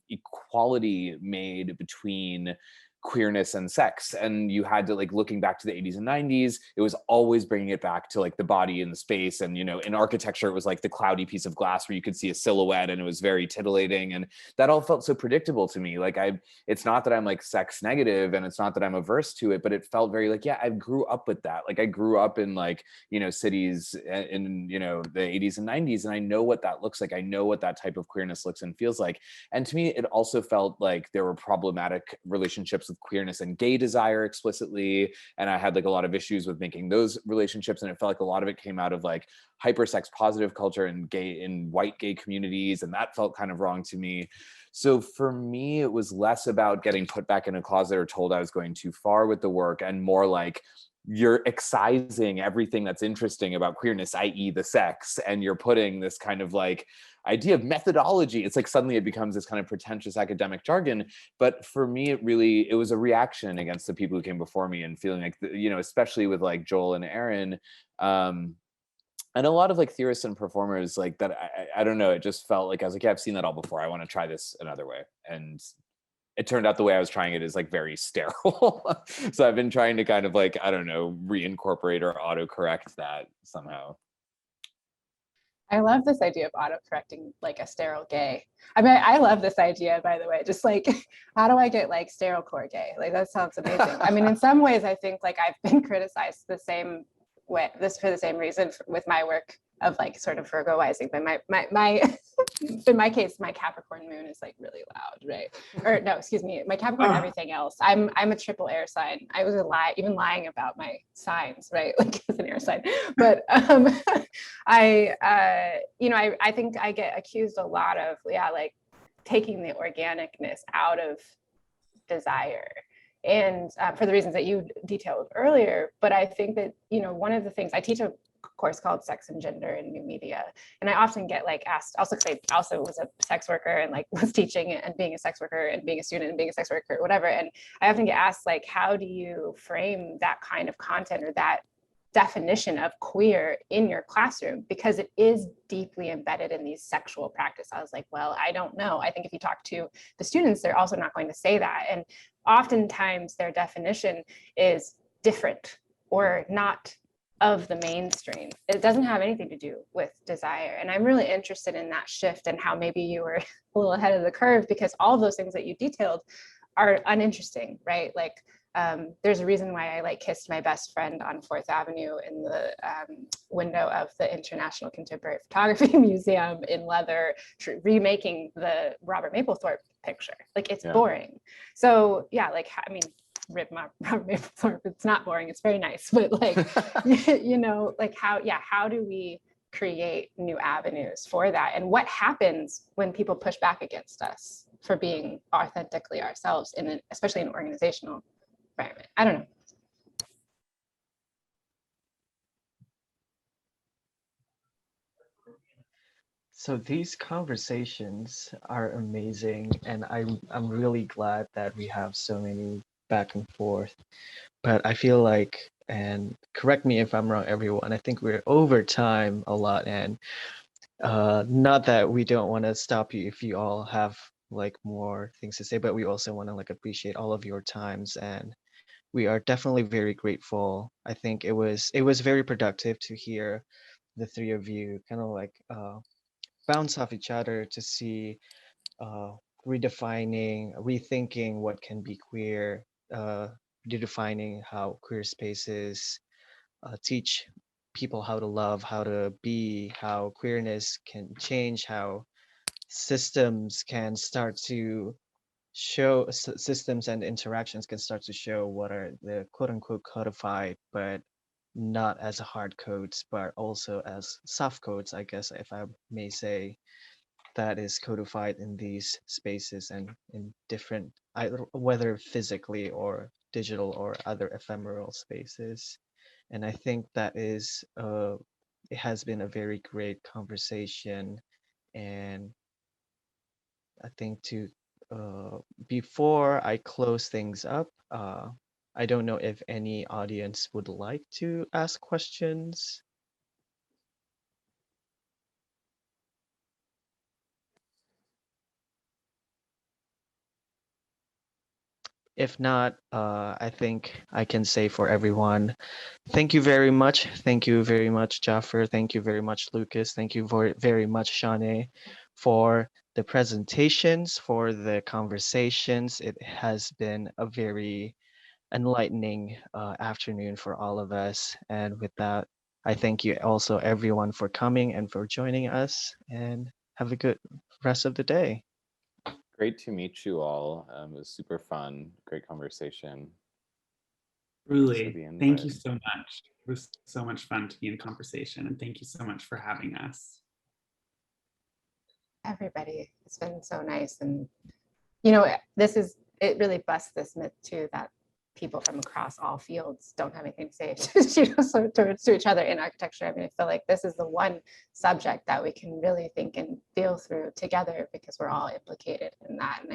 equality made between queerness and sex, and you had to like, looking back to the 80s and 90s, it was always bringing it back to like the body and the space, and in architecture it was like the cloudy piece of glass where you could see a silhouette, and it was very titillating, and that all felt so predictable to me. Like it's not that I'm like sex negative, and it's not that I'm averse to it, but it felt very like, yeah, I grew up with that. Like I grew up in like cities in the 80s and 90s, and I know what that looks like. I know what that type of queerness looks and feels like. And to me, it also felt like there were problematic relationships with queerness and gay desire explicitly, and I had like a lot of issues with making those relationships, and it felt like a lot of it came out of like hyper sex positive culture and white gay communities, and that felt kind of wrong to me. So for me, it was less about getting put back in a closet or told I was going too far with the work, and more like, you're excising everything that's interesting about queerness, i.e. the sex, and you're putting this kind of like idea of methodology. It's like suddenly it becomes this kind of pretentious academic jargon. But for me, it was a reaction against the people who came before me, and feeling like, especially with like Joel and Aaron, and a lot of like theorists and performers like that. I don't know. It just felt like I was like, yeah, I've seen that all before. I want to try this another way. And it turned out the way I was trying it is like very sterile. So I've been trying to kind of like, I don't know, reincorporate or autocorrect that somehow. I love this idea of auto-correcting like a sterile gay. I mean, I love this idea, by the way, just like, how do I get like sterile core gay? Like, that sounds amazing. I mean, in some ways, I think like I've been criticized the same way, for the same reason with my work of like sort of Virgoizing, but my in my case, my Capricorn moon is like really loud, right? Or no, excuse me, my Capricorn, everything else. I'm a triple air sign. I was even lying about my signs, right? Like as an air sign. But I think I get accused a lot of, like taking the organicness out of desire. And for the reasons that you detailed earlier, but I think that, one of the things, I teach a course called Sex and Gender in New Media, and I often get like asked, also because I also was a sex worker and like was teaching and being a sex worker and being a student and being a sex worker, whatever, and I often get asked like, how do you frame that kind of content or that definition of queer in your classroom, because it is deeply embedded in these sexual practice. I was like, well, I don't know. I think if you talk to the students, they're also not going to say that. And oftentimes their definition is different or not of the mainstream. It doesn't have anything to do with desire. And I'm really interested in that shift and how maybe you were a little ahead of the curve, because all of those things that you detailed are uninteresting, right? Like, there's a reason why I like kissed my best friend on 4th Avenue in the window of the International Contemporary Photography Museum in leather, remaking the Robert Mapplethorpe picture. Like, it's boring. So yeah, like, I mean, rip my Robert Mapplethorpe, it's not boring, it's very nice, but like, like how do we create new avenues for that? And what happens when people push back against us for being authentically ourselves, especially in an organizational environment? I don't know. So these conversations are amazing, and I'm really glad that we have so many back and forth. But I feel like, and correct me if I'm wrong, everyone, I think we're over time a lot, and not that we don't want to stop you if you all have like more things to say, but we also want to like appreciate all of your times, and we are definitely very grateful. I think it was very productive to hear the three of you kind of like bounce off each other to see redefining, rethinking what can be queer, redefining how queer spaces teach people how to love, how to be, how queerness can change, how systems can start to show, systems and interactions can start to show what are the quote unquote codified, but not as hard codes, but also as soft codes, I guess, if I may say, that is codified in these spaces and in different, whether physically or digital or other ephemeral spaces. And I think that is, it has been a very great conversation. And I think before I close things up, I don't know if any audience would like to ask questions. If not, I think I can say for everyone, thank you very much. Thank you very much, Jaffer. Thank you very much, Lucas. Thank you very much, Shawnee, for the presentations, for the conversations. It has been a very enlightening afternoon for all of us. And with that, I thank you also everyone for coming and for joining us, and have a good rest of the day. Great to meet you all. It was super fun. Great conversation. Truly, thank you so much. It was so much fun to be in conversation, and thank you so much for having us. Everybody, it's been so nice. And it really busts this myth too, that people from across all fields don't have anything to say to each other in architecture. I mean, I feel like this is the one subject that we can really think and feel through together because we're all implicated in that. And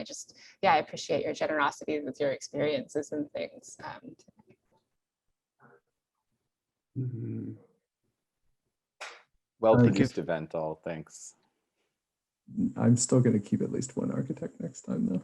I appreciate your generosity with your experiences and things. Well-produced event, all thanks. I'm still going to keep at least one architect next time, though.